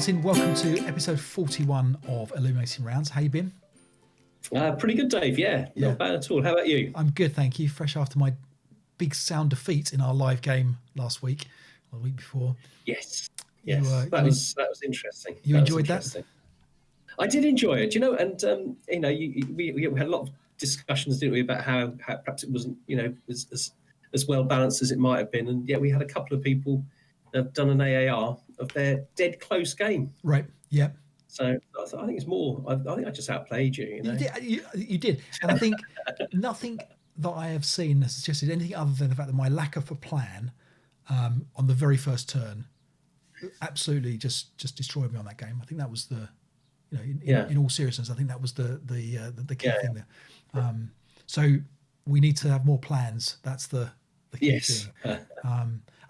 Martin, welcome to episode 41 of Illuminating Rounds. How you been? Pretty good, Dave. Yeah, not bad at all. How about you? I'm good, thank you. Fresh after my big sound defeat in our live game last week, or the week before. Yes, that was interesting. You enjoyed that? I did enjoy it. We had a lot of discussions, didn't we, about how perhaps it wasn't, as well balanced as it might have been, and yet we had a couple of people that have done an AAR of their dead close game. Right. Yeah. So I think it's more. I think I just outplayed you. You did, and I think nothing that I have seen has suggested anything other than the fact that my lack of a plan on the very first turn absolutely just destroyed me on that game. I think that was the, in all seriousness, I think that was the key thing there. So we need to have more plans. That's the key thing.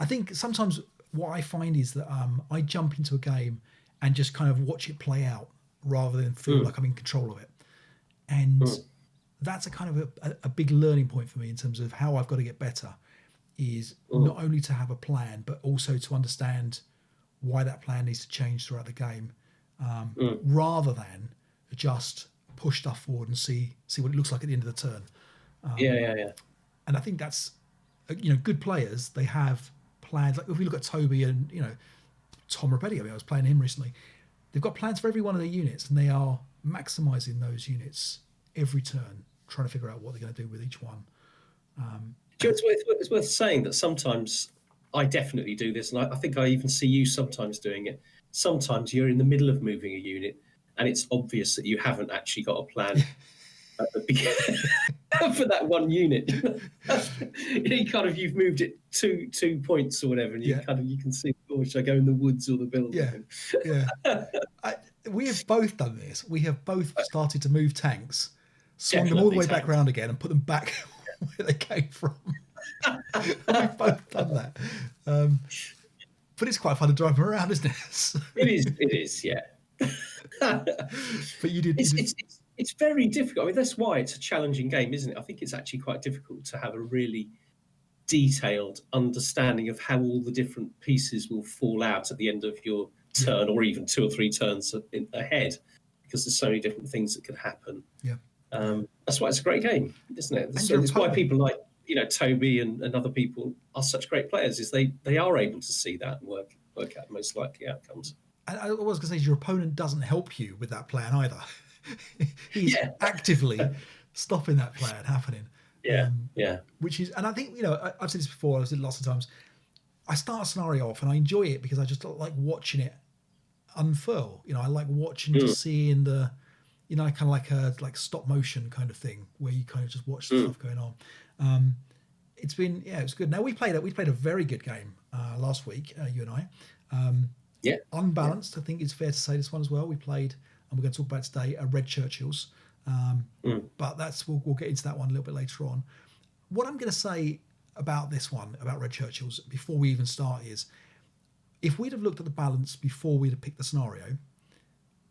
I think sometimes what I find is that I jump into a game and just kind of watch it play out rather than feel like I'm in control of it. And that's a kind of a big learning point for me in terms of how I've got to get better, is not only to have a plan, but also to understand why that plan needs to change throughout the game, rather than just push stuff forward and see what it looks like at the end of the turn. And I think that's, good players, they have plans. Like if we look at Toby and, Tom Rabetti, I was playing him recently. They've got plans for every one of their units, and they are maximising those units every turn, trying to figure out what they're going to do with each one. It's worth saying that sometimes I definitely do this, and I think I even see you sometimes doing it. Sometimes you're in the middle of moving a unit, and it's obvious that you haven't actually got a plan at the beginning for that one unit. You've moved it two points or whatever, and you can see, should I go in the woods or the building? We have both done this. We have both started to move tanks, swung them all the way back around again, and put them back where they came from. We've both done that. But it's quite fun to drive them around, isn't it? It is, yeah. But you did. It's very difficult. I mean, that's why it's a challenging game, isn't it? I think it's actually quite difficult to have a really detailed understanding of how all the different pieces will fall out at the end of your turn, or even 2 or 3 turns ahead, because there's so many different things that could happen. Yeah. That's why it's a great game, isn't it? So it's why people like, Toby and other people are such great players, is they are able to see that and work out the most likely outcomes. And I was going to say, your opponent doesn't help you with that plan either. He's actively stopping that plan happening. Which is, and I think, I've said this before, I've said it lots of times, I start a scenario off and I enjoy it because I just like watching it unfurl. I like watching, just seeing the, kind of like a stop motion kind of thing where you kind of just watch the stuff going on. It's been, it's good. Now we played a very good game last week, you and I. Unbalanced, I think it's fair to say, this one as well. We played, and we're going to talk about today, a red Churchills. But we'll get into that one a little bit later on. What I'm going to say about this one, about red Churchills, before we even start, is if we'd have looked at the balance before we'd have picked the scenario,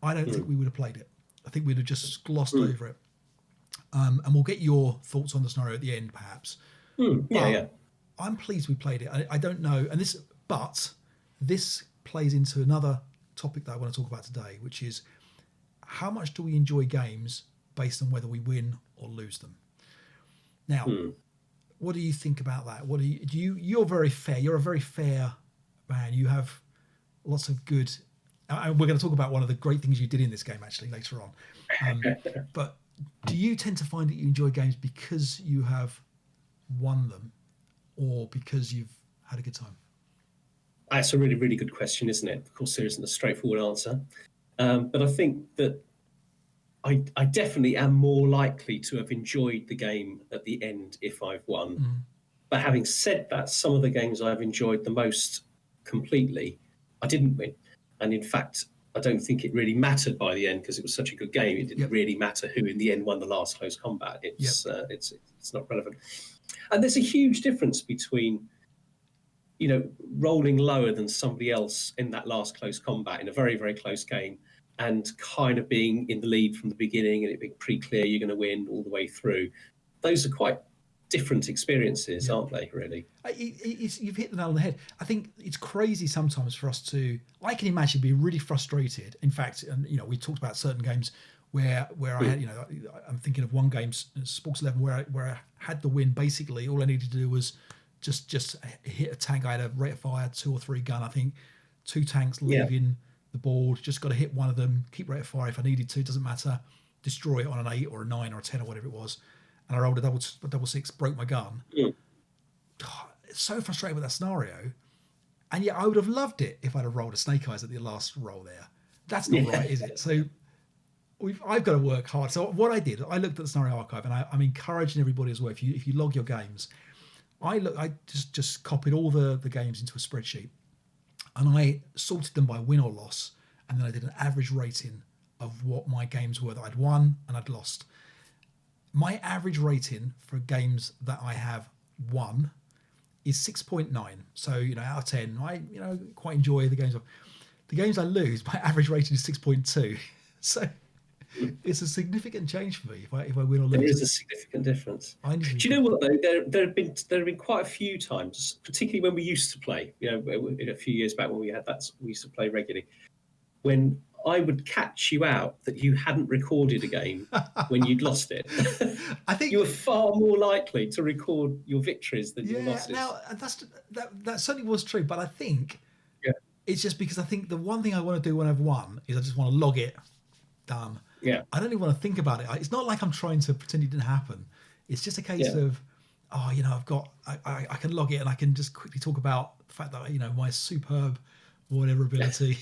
I don't think we would have played it. I think we'd have just glossed over it. And we'll get your thoughts on the scenario at the end, perhaps. I'm pleased we played it. I don't know, but this plays into another topic that I want to talk about today, which is how much do we enjoy games based on whether we win or lose them? Now, what do you think about that? What you're very fair. You're a very fair man. You have lots of good, and we're going to talk about one of the great things you did in this game actually later on. But do you tend to find that you enjoy games because you have won them, or because you've had a good time? That's a really, really good question, isn't it? Of course, there isn't a straightforward answer. But I think that I definitely am more likely to have enjoyed the game at the end if I've won. But having said that, some of the games I've enjoyed the most completely, I didn't win. And in fact, I don't think it really mattered by the end, because it was such a good game. It didn't really matter who in the end won the last close combat. It's not relevant. And there's a huge difference between rolling lower than somebody else in that last close combat in a very, very close game, and kind of being in the lead from the beginning and it being pretty clear you're going to win all the way through. Those are quite different experiences, aren't they? Really, you've hit the nail on the head. I think it's crazy sometimes for us to. I can imagine being really frustrated. In fact, and we talked about certain games where I had, I'm thinking of one game, Sports 11, where I had the win. Basically, all I needed to do was just hit a tank. I had a rate of fire 2 or 3 gun. I think 2 tanks leaving the board. Just got to hit one of them. Keep rate of fire if I needed to. Doesn't matter. Destroy it on an 8 or a 9 or a 10 or whatever it was. And I rolled a double 6, broke my gun. Oh, it's so frustrating with that scenario. And yet I would have loved it if I'd have rolled a snake eyes at the last roll there. That's not right, is it? So I've got to work hard. So what I did, I looked at the scenario archive, and I'm encouraging everybody as well. If you log your games, I just copied all the games into a spreadsheet, and I sorted them by win or loss, and then I did an average rating of what my games were that I'd won and I'd lost. My average rating for games that I have won is 6.9. So, out of 10, I quite enjoy the games. The games I lose, my average rating is 6.2. So it's a significant change for me if I win or lose. There is a significant difference. Do you know what though? There have been quite a few times, particularly when we used to play. In a few years back when we used to play regularly, when I would catch you out that you hadn't recorded a game when you'd lost it. I think you were far more likely to record your victories than your losses. Now that certainly was true, but I think it's just because I think the one thing I want to do when I've won is I just want to log it. Done. Yeah. I don't even want to think about it. It's not like I'm trying to pretend it didn't happen. It's just a case of, I've got, I can log it and I can just quickly talk about the fact that, my superb whatever ability.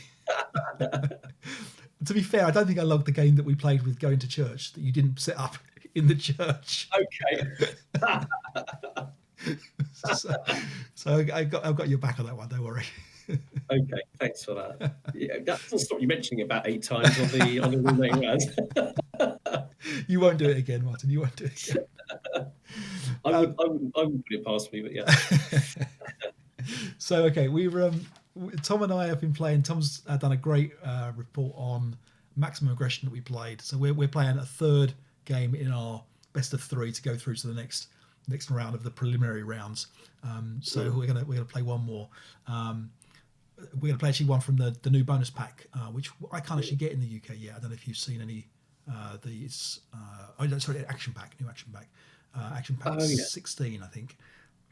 To be fair, I don't think I logged the game that we played with going to church that you didn't set up in the church. Okay. so I've got your back on that one. Don't worry. Okay, thanks for that. Yeah, that doesn't stop you mentioning about 8 times on the Illuminating round. You won't do it again, Martin. You won't do it again. I wouldn't put it past me, but yeah. So okay, Tom and I have been playing. Tom's done a great report on Maximum Aggression that we played. So we're playing a third game in our best of 3 to go through to the next round of the preliminary rounds. So we're gonna play one more. We're going to play actually one from the new bonus pack, which I can't actually get in the UK yet. I don't know if you've seen any. New action pack, action pack 16, I think,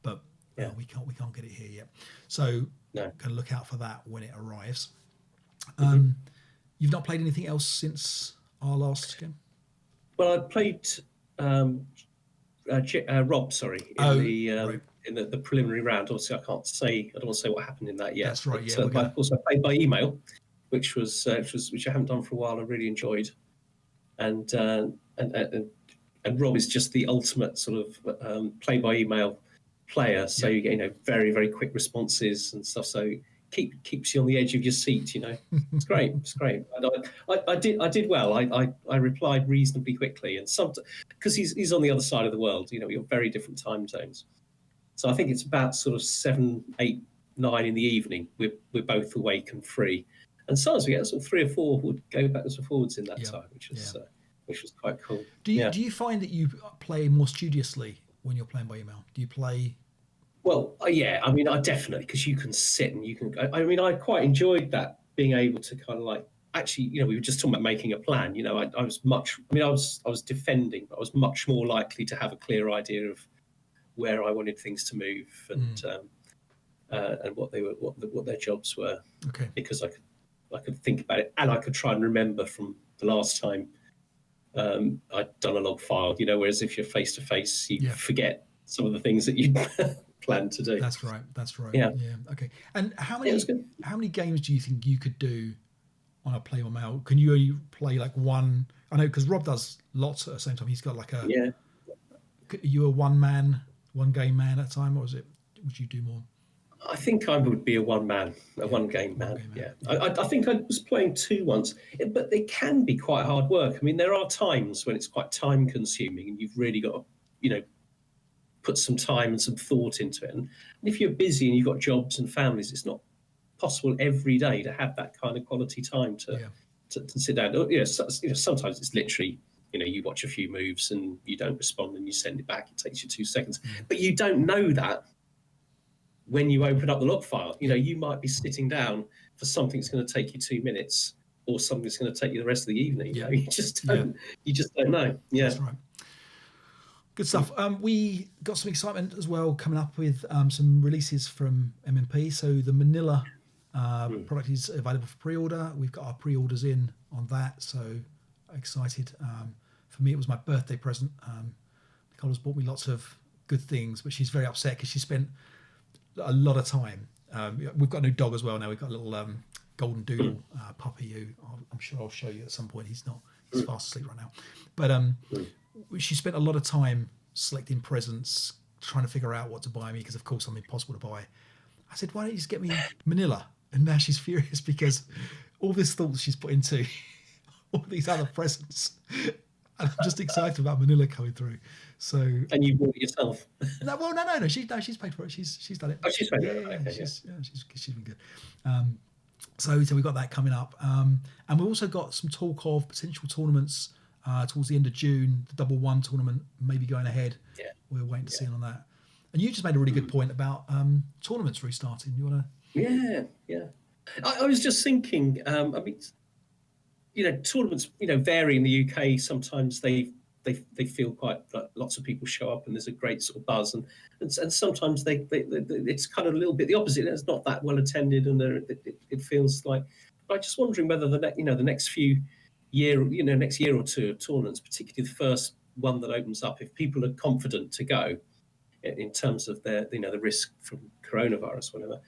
but we can't get it here yet. So going to look out for that when it arrives. You've not played anything else since our last game? Well, I played Rob, in the preliminary round. Obviously, I don't want to say what happened in that yet. That's right. But, of course, I played by email, which I haven't done for a while. I really enjoyed, and Rob is just the ultimate sort of play by email player. So you get very, very quick responses and stuff. So keeps you on the edge of your seat. It's great. It's great. And I did well. I replied reasonably quickly, and because he's on the other side of the world. You're very different time zones. So I think it's about sort of 7, 8, 9 in the evening. We're both awake and free, and sometimes we get sort of 3 or 4 would go backwards and forwards in that time, which was quite cool. Do you find that you play more studiously when you're playing by email? Do you play? Well, yeah. I mean, I definitely, because you can sit and you can. I mean, I quite enjoyed that, being able to kind of like. Actually, we were just talking about making a plan. I was defending. I was much more likely to have a clear idea of where I wanted things to move and what their jobs were. Okay. Because I could think about it, and I could try and remember from the last time I'd done a log file. Whereas if you're face to face, you forget some of the things that you planned to do. That's right. Yeah. Okay. And how many games do you think you could do on a play or mail? Can you only play like one? I know because Rob does lots at the same time. He's got like a. Yeah. Are you a one game man at a time, or would you do more? I think I would be a one game man. Yeah. I think I was playing 2 once, but they can be quite hard work. I mean, there are times when it's quite time consuming, and you've really got to, put some time and some thought into it. And if you're busy and you've got jobs and families, it's not possible every day to have that kind of quality time to sit down. Sometimes it's literally you watch a few moves and you don't respond and you send it back. It takes you 2 seconds. But you don't know that when you open up the log file. You might be sitting down for something that's going to take you 2 minutes or something that's going to take you the rest of the evening. You just don't know. Yeah. That's right. Good stuff. We got some excitement as well coming up with some releases from MMP. So the Manila product is available for pre-order. We've got our pre-orders in on that, so excited. For me, it was my birthday present. Nicola's bought me lots of good things, but she's very upset because she spent a lot of time. We've got a new dog as well now. We've got a little golden doodle puppy who I'm sure I'll show you at some point. He's fast asleep right now, but she spent a lot of time selecting presents, trying to figure out what to buy me because of course I'm impossible to buy. I said, why don't you just get me Manila? And now she's furious because all this thought she's put into all these other presents, and I'm just excited about Manila coming through. So and you bought it yourself? No. She's paid for it. She's done it. Oh, she's paid for it. Okay, she's been good. So we've got that coming up, and we've also got some talk of potential tournaments towards the end of June. The Double One tournament may be going ahead. Yeah, we're waiting to see on that. And you just made a really good point about tournaments restarting. You want to? Yeah. I was just thinking. I mean, tournaments, vary in the UK. Sometimes they feel quite like lots of people show up and there's a great sort of buzz, and sometimes they it's kind of a little bit the opposite. It's not that well attended, and it feels like. But I'm just wondering whether the next year or two of tournaments, particularly the first one that opens up, if people are confident to go, in terms of their the risk from coronavirus, whatever,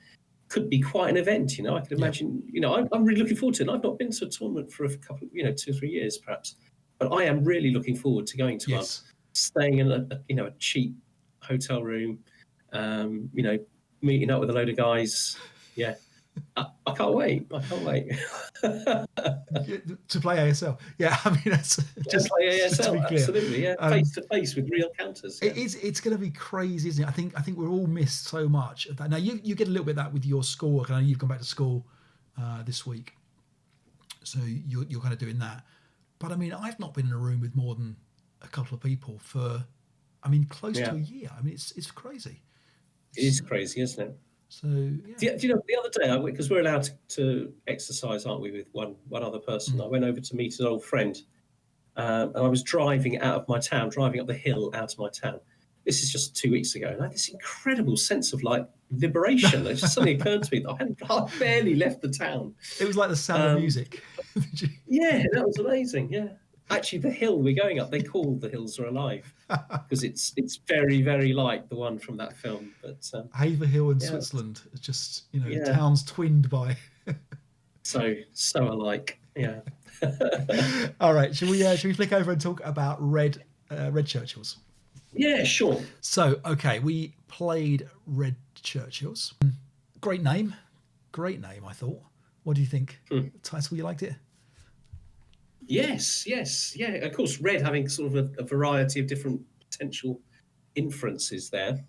could be quite an event. I can imagine. I'm really looking forward to it. I've not been to a tournament for a couple, 2 or 3 years perhaps. But I am really looking forward to going to one, staying in a cheap hotel room, meeting up with a load of guys. Yeah, I can't wait. To play ASL. Yeah, I mean that's just play ASL. Absolutely, yeah, face to face with real counters. Yeah. It's going to be crazy, isn't it? I think we're all missed so much of that. Now you get a little bit of that with your school. I know you've gone back to school this week, so you're kind of doing that. But I mean, I've not been in a room with more than a couple of people for, close to a year. I mean, it's crazy. It is crazy, isn't it? So, yeah. Do you know, the other day, because we're allowed to exercise, aren't we, with one other person? I went over to meet an old friend, and I was driving up the hill out of my town. This is just 2 weeks ago, and I had this incredible sense of liberation. It just suddenly occurred to me that I barely left the town. It was like the sound of music. Yeah, that was amazing. Yeah, actually, the hill we're going up, they call The Hills Are Alive because it's very, very like the one from that film. But Haverhill in Switzerland, it's just towns twinned by. so alike. Yeah. All right, should we flick over and talk about Red Churchills? Yeah, sure. So, okay, we played Red Churchills. Great name, I thought. What do you think? Title, you liked it? Yes. Yeah, of course, red having sort of a variety of different potential inferences there.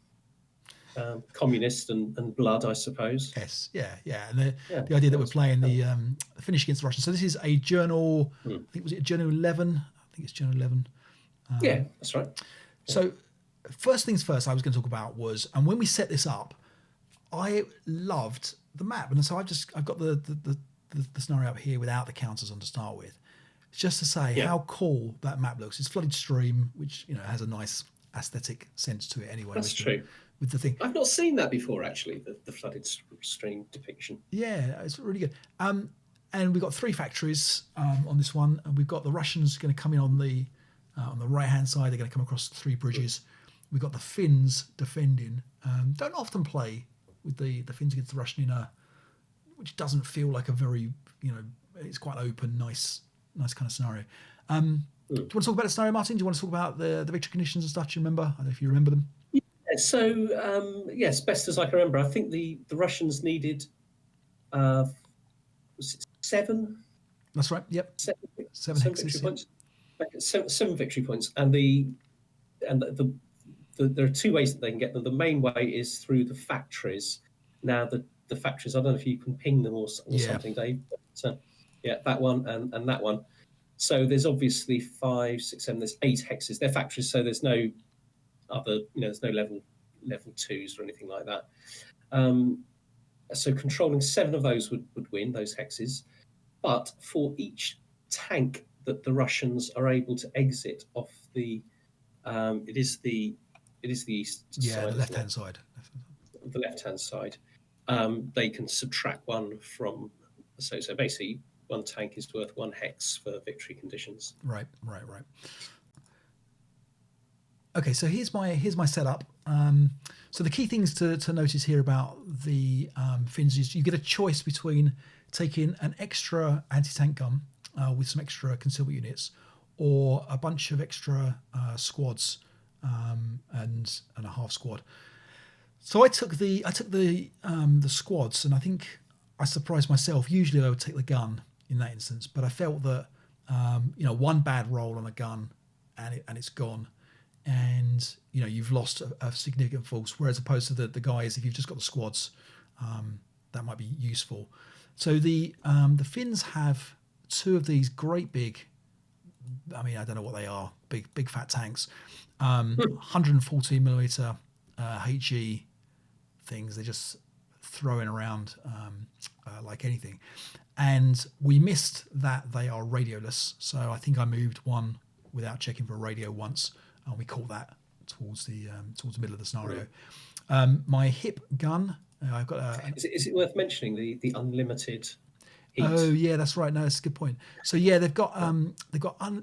Communist and blood, I suppose. Yes, yeah. And the idea that we're playing the finish against the Russians. So this is a journal, I think, was it journal 11? I think it's journal 11. Yeah, that's right. So first things first I was going to talk about was, and when we set this up, I loved the map. And so I've got the scenario up here without the counters on to start with. Just to say how cool that map looks. It's flooded stream, which has a nice aesthetic sense to it anyway. That's true. With the thing, I've not seen that before actually. The flooded stream depiction. Yeah, it's really good. And we've got 3 factories on this one, and we've got the Russians going to come in on the right hand side. They're going to come across 3 bridges. We've got the Finns defending. Don't often play with the Finns against the Russian which doesn't feel like a very it's quite open, nice kind of scenario. Do you want to talk about the scenario, Martin? Do you want to talk about the victory conditions and stuff? Do you remember? I don't know if you remember them. Yeah, so, yes, best as I can remember, I think the Russians needed 7. That's right. Yep. 7 victory points. 7 victory points, and there are 2 ways that they can get them. The main way is through the factories. Now the factories, I don't know if you can ping them or something, Dave. But, that one and that one. So there's obviously 5, 6, 7. There's 8 hexes. They're factories, so there's no other. There's no level 2s or anything like that. So controlling 7 of those would win those hexes. But for each tank that the Russians are able to exit off the, it is the east side, the left-hand side. The left-hand side. They can subtract 1 from. So basically, 1 tank is worth 1 hex for victory conditions. Right. Okay, so here's my setup. So the key things to notice here about the Finns is you get a choice between taking an extra anti-tank gun with some extra concealment units, or a bunch of extra squads and a half squad. So I took the squads, and I think I surprised myself. Usually I would take the gun in that instance, but I felt that one bad roll on a gun and it's gone, and you've lost a significant force. Whereas opposed to the guys, if you've just got the squads, that might be useful. So the Finns have 2 of these great big, I don't know what they are, big fat tanks, 114 millimeter HE things. They're just throwing around like anything. And we missed that they are radioless, so I think I moved one without checking for a radio once, and we caught that towards the middle of the scenario. My hip gun, I've got Is it worth mentioning the unlimited heat? Oh yeah, that's right. No, that's a good point. So yeah, they've got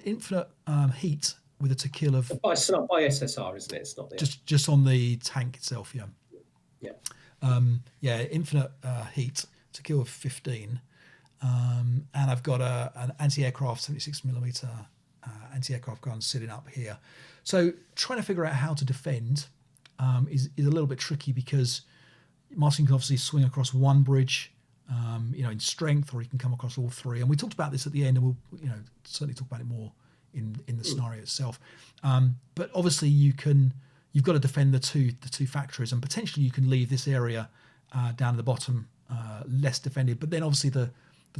infinite heat with a to kill of by SSR, isn't it? It's not just on the tank itself. Yeah. Infinite heat to kill of 15, and I've got an anti-aircraft 76 millimeter anti-aircraft gun sitting up here. So trying to figure out how to defend is a little bit tricky, because Martin can obviously swing across one bridge, in strength, or he can come across all 3. And we talked about this at the end, and we'll certainly talk about it more in the scenario itself. But obviously you've got to defend the two factories, and potentially you can leave this area down at the bottom less defended. But then obviously the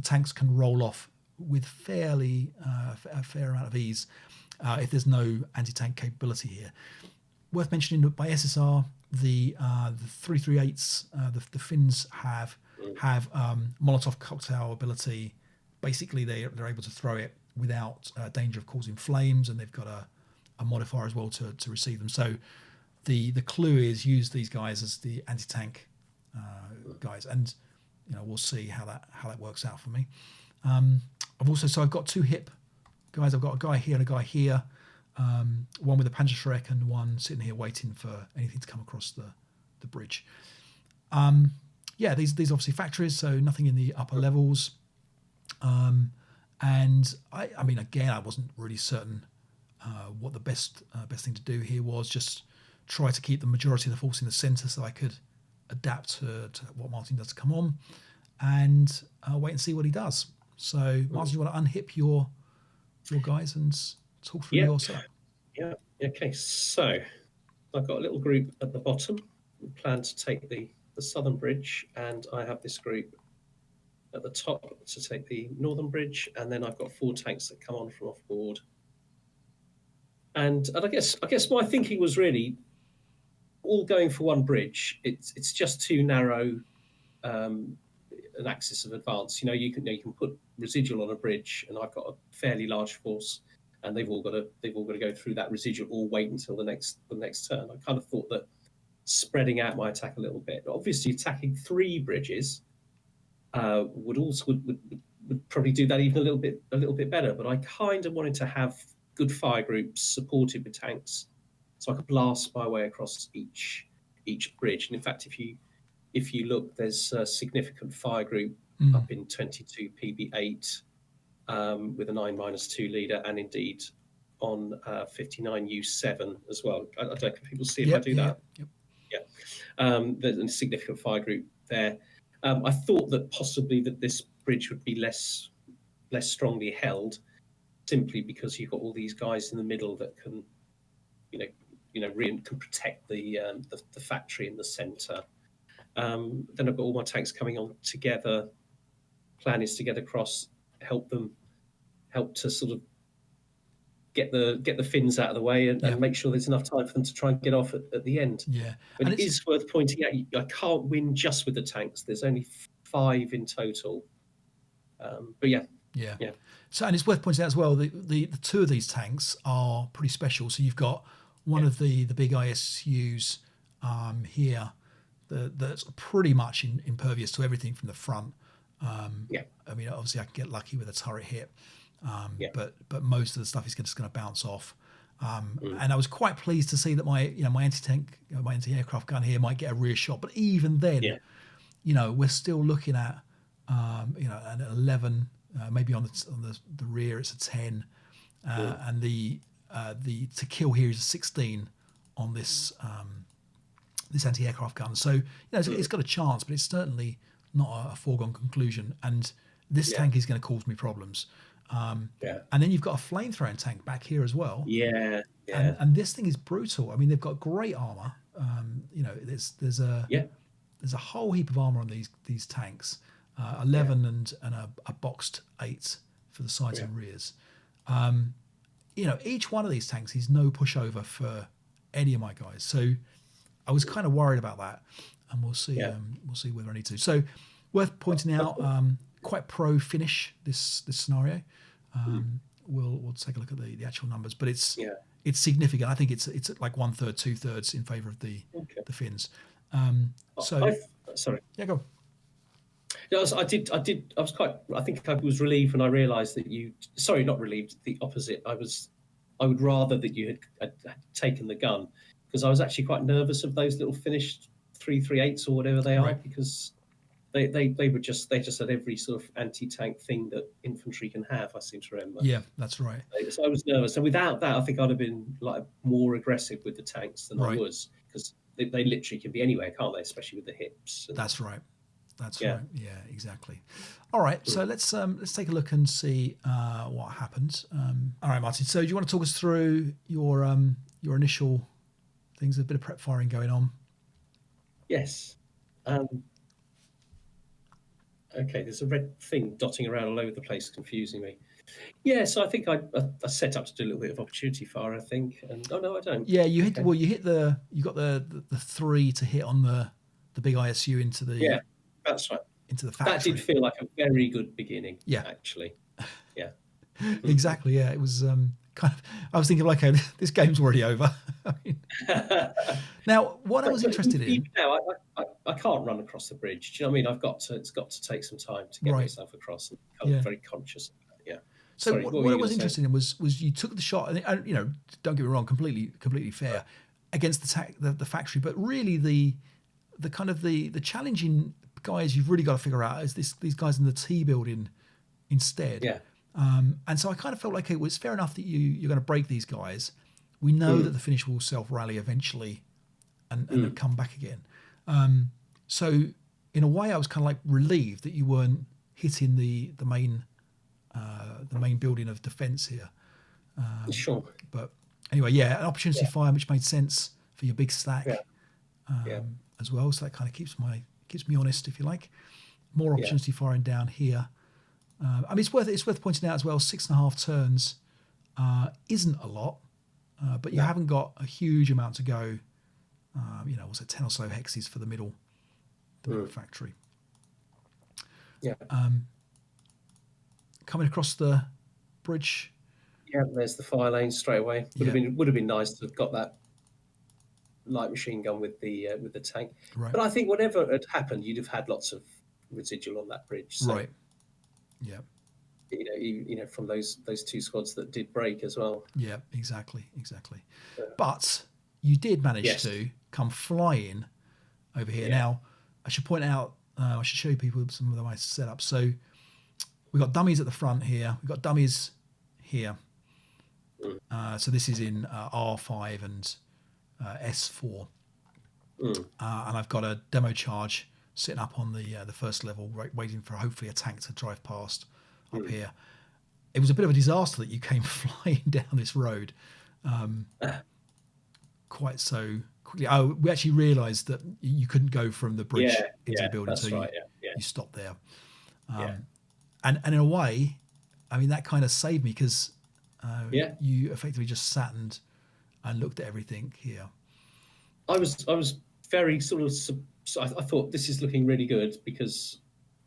tanks can roll off with a fair amount of ease if there's no anti-tank capability here. Worth mentioning that by SSR, the 338s, the Finns have Molotov cocktail ability. Basically, they're able to throw it without danger of causing flames, and they've got a modifier as well to receive them. So the clue is use these guys as the anti-tank guys, and we'll see how that works out for me. I've got 2 hip guys. I've got a guy here and a guy here. One with a Panzerschreck and one sitting here waiting for anything to come across the bridge. These obviously factories, so nothing in the upper levels. And again, I wasn't really certain what the best thing to do here was. Just try to keep the majority of the force in the centre so I could adapt to what Martin does to come on, and wait and see what he does. So, Martin, you want to unhip your guys and talk through your setup? Yeah. Okay. So, I've got a little group at the bottom. We plan to take the southern bridge, and I have this group at the top to take the northern bridge, and then I've got 4 tanks that come on from off board. And I guess my thinking was really all going for one bridge. It's just too narrow an axis of advance. You can put residual on a bridge, and I've got a fairly large force, and they've all got to go through that residual or wait until the next turn. I kind of thought that spreading out my attack a little bit. Obviously, attacking 3 bridges would probably do that even a little bit better. But I kind of wanted to have good fire groups supported with tanks, so I could blast my way across each bridge. And in fact, if you look, there's a significant fire group up in 22 PB8 with a 9-2 leader, and indeed on 59 U7 as well. I don't know if people see if I do that. There's a significant fire group there. I thought that possibly that this bridge would be less strongly held, simply because you've got all these guys in the middle that can, can protect the factory in the centre. Then I've got all my tanks coming on together. Plan is to get across, help to sort of get the fins out of the way and make sure there's enough time for them to try and get off at the end. Yeah, but it is worth pointing out, I can't win just with the tanks. There's only 5 in total. But yeah. So, and it's worth pointing out as well, the 2 of these tanks are pretty special. So you've got one of the big ISUs here that's pretty much impervious to everything from the front. I mean, obviously I can get lucky with a turret hit, but most of the stuff is just going to bounce off. And I was quite pleased to see that my anti-tank, my anti-aircraft gun here might get a rear shot. But even then, we're still looking at an 11. Maybe on the rear it's a 10, and the to kill here is a 16 on this this anti-aircraft gun. So it's got a chance, but it's certainly not a foregone conclusion. And this tank is going to cause me problems. And then you've got a flamethrowing tank back here as well. And this thing is brutal. I mean, they've got great armor. There's a whole heap of armor on these tanks. 11 and a boxed 8 for the sides and rears. Each one of these tanks is no pushover for any of my guys. So I was kind of worried about that, and we'll see. We'll see whether I need to. So worth pointing out, quite pro finish this scenario. We'll take a look at the actual numbers, but it's significant. I think it's like 1/3, 2/3 in favour of the Finns. Sorry. Yeah, go. I think I was relieved when I realised that you. Sorry, not relieved. The opposite. I would rather that you had taken the gun, because I was actually quite nervous of those little finished 338s or whatever they are, because they just had every sort of anti-tank thing that infantry can have. I seem to remember. Yeah, that's right. So I was nervous, and without that, I think I'd have been like more aggressive with the tanks than I was, because they literally can be anywhere, can't they? Especially with the hips. That's right. Right. Yeah, exactly. All right, so let's take a look and see what happens. All right, Martin. So do you want to talk us through your initial things? A bit of prep firing going on. Yes. Okay. There's a red thing dotting around all over the place, confusing me. Yeah. So I think I set up to do a little bit of opportunity fire, I think. And no, I don't. Yeah, you hit. Okay. Well, you got the 3 to hit on the big ISU into the. Yeah. That's right. Into the factory. That did feel like a very good beginning. Yeah, actually. Yeah. Exactly. Yeah, it was kind of. I was thinking, like, okay, this game's already over. I mean, now, what I was interested in. I can't run across the bridge. Do you know what I mean? It's got to take some time to get myself across. And I'm very conscious of that. Yeah. So sorry, what I was interested in was you took the shot, and don't get me wrong, completely fair against the factory, but really the kind of the challenging guys you've really got to figure out is these guys in the T building instead. Yeah. And so I kind of felt like it was fair enough that you're going to break these guys. We know that the Finnish will self-rally eventually and come back again. So in a way, I was kind of like relieved that you weren't hitting the main building of defence here. Sure. But anyway, an opportunity fire, which made sense for your big stack as well. So that kind of keeps me honest, if you like. More opportunity firing down here. I mean, it's worth pointing out as well. 6.5 turns isn't a lot, but you haven't got a huge amount to go. Was it 10 or so hexes for the middle factory? Yeah. Coming across the bridge. Yeah, there's the fire lane straight away. Would have been nice to have got that light machine gun with the tank. Right. But I think whatever had happened, you'd have had lots of residual on that bridge. So, right. Yeah. From those 2 squads that did break as well. Yeah, exactly. But you did manage to come flying over here. Now, I should point out, I should show people some of my setups. So we've got dummies at the front here. We've got dummies here. So this is in R5 and S4. And I've got a demo charge sitting up on the first level, waiting for hopefully a tank to drive past up here. It was a bit of a disaster that you came flying down this road quite so quickly. Oh, we actually realised that you couldn't go from the bridge into the building, so you stopped there. And in a way, I mean, that kind of saved me, because you effectively just sat and looked at everything here. I was very sort of. I thought this is looking really good because,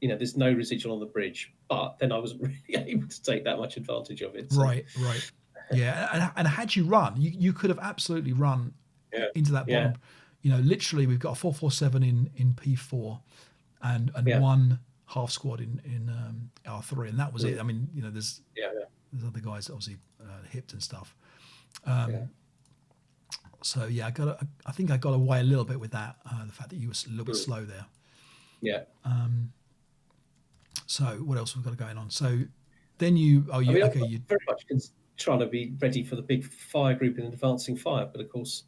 there's no residual on the bridge. But then I wasn't really able to take that much advantage of it. So. Right. Yeah, and had you run, you could have absolutely run into that bottom. Literally, we've got a 447 in P4, and one half squad in R3, and that was it. I mean, there's other guys that obviously hipped and stuff. So I think I got away a little bit with that. The fact that you were a little bit slow there. Yeah. So what else we've got going on? So then you very much trying to be ready for the big fire group in advancing fire, but of course,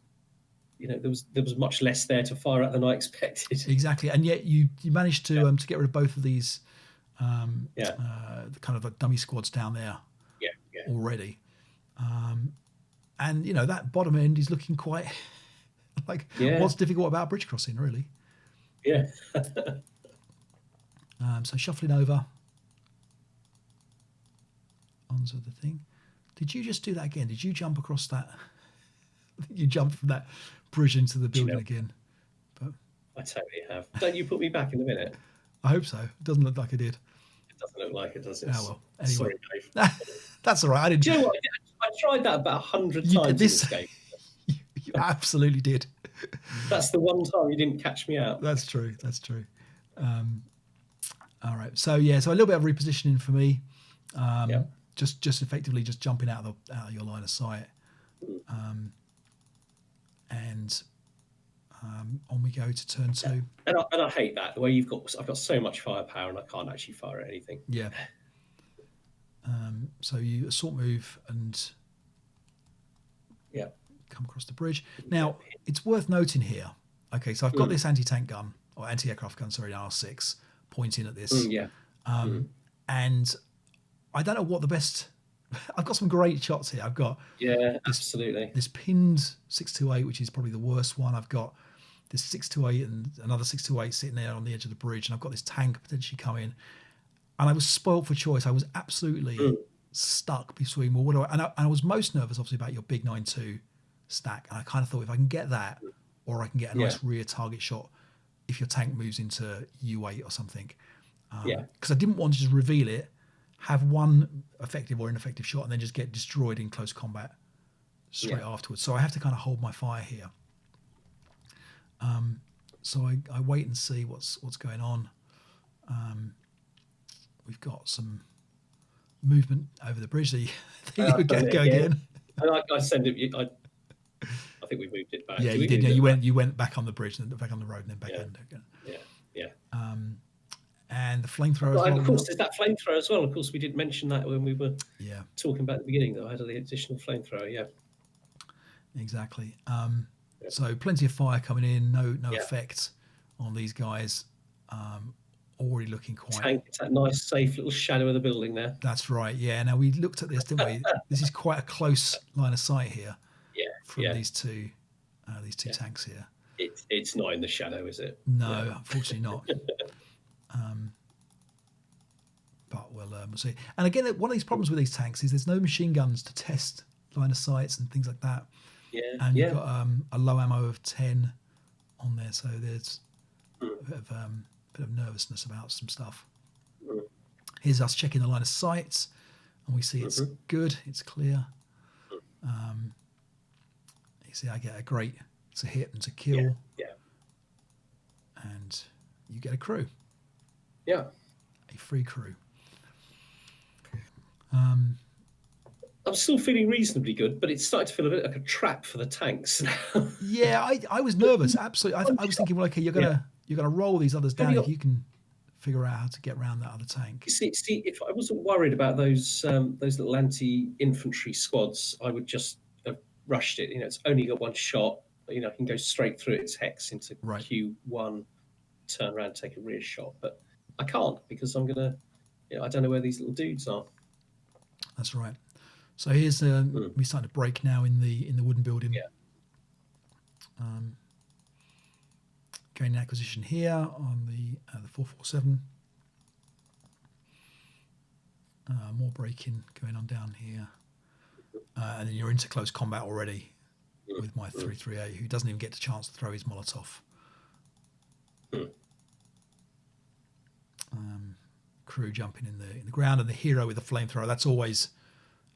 there was much less there to fire at than I expected. Exactly, and yet you managed to get rid of both of these the kind of like dummy squads down there already. And that bottom end is looking quite like what's difficult about bridge crossing, really. Yeah. So shuffling over onto the thing. Did you just do that again? Did you jump across that? I think you jumped from that bridge into the building again. But I totally have. Don't you put me back in a minute? I hope so. It doesn't look like I did. It doesn't look like it, does it? Oh well. Anyway. Sorry, Dave. That's all right. I didn't. Do you know what? I tried that about 100 times in this game. You absolutely did. That's the one time you didn't catch me out. That's true. All right. So a little bit of repositioning for me. Just effectively just jumping out of your line of sight. And on we go to turn 2. And I hate that, the way I've got so much firepower and I can't actually fire at anything. Yeah. So you assault move and come across the bridge. Now, it's worth noting here. Okay, so I've got this anti-tank gun, or anti-aircraft gun, sorry, an R6, pointing at this. And I don't know what the best... I've got some great shots here. I've got absolutely this pinned 628, which is probably the worst one. I've got this 628 and another 628 sitting there on the edge of the bridge, and I've got this tank potentially coming. And I was spoilt for choice. I was absolutely stuck between, well, what do I... And I was most nervous, obviously, about your big 9.2 stack. And I kind of thought, if I can get that, or I can get a nice rear target shot if your tank moves into U8 or something. Because I didn't want to just reveal it, have one effective or ineffective shot, and then just get destroyed in close combat straight afterwards. So I have to kind of hold my fire here. So I wait and see what's going on. We've got some movement over the bridge. There you go again. I send it. I think we moved it back. Yeah, you did. Yeah, you went back on the bridge and back on the road and then back in again. Yeah. And the flamethrower. And of course, there's that flamethrower as well. Of course, we did mention that when we were talking about the beginning. That I had the additional flamethrower. Yeah. Exactly. So plenty of fire coming in. No effect on these guys. Already looking quite... Tank, it's that nice, safe little shadow of the building there. That's right, yeah. Now, we looked at this, didn't we? This is quite a close line of sight here from these two tanks here. It's not in the shadow, is it? No, unfortunately not. But we'll see. And again, one of these problems with these tanks is there's no machine guns to test line of sights and things like that. Yeah. And you've got a low ammo of 10 on there, so there's a bit of nervousness about some stuff. Here's us checking the line of sight, and we see it's good, it's clear. You see I get it's a hit and it's a kill. And you get a crew. A free crew. I'm still feeling reasonably good, but it's starting to feel a bit like a trap for the tanks now. I was nervous, absolutely. I was thinking, well, okay, you're gonna roll these others down if you can figure out how to get around that other tank. You see, if I wasn't worried about those little anti-infantry squads, I would just have rushed it. It's only got one shot, but I can go straight through its hex into Q1, turn around, take a rear shot. But I can't because I'm gonna. I don't know where these little dudes are. That's right. So here's we're starting to break now in the wooden building. Gaining acquisition here on the 447. More breaking going on down here. and then you're into close combat already with my 338, who doesn't even get the chance to throw his Molotov. Crew jumping in the ground, and the hero with the flamethrower. That's always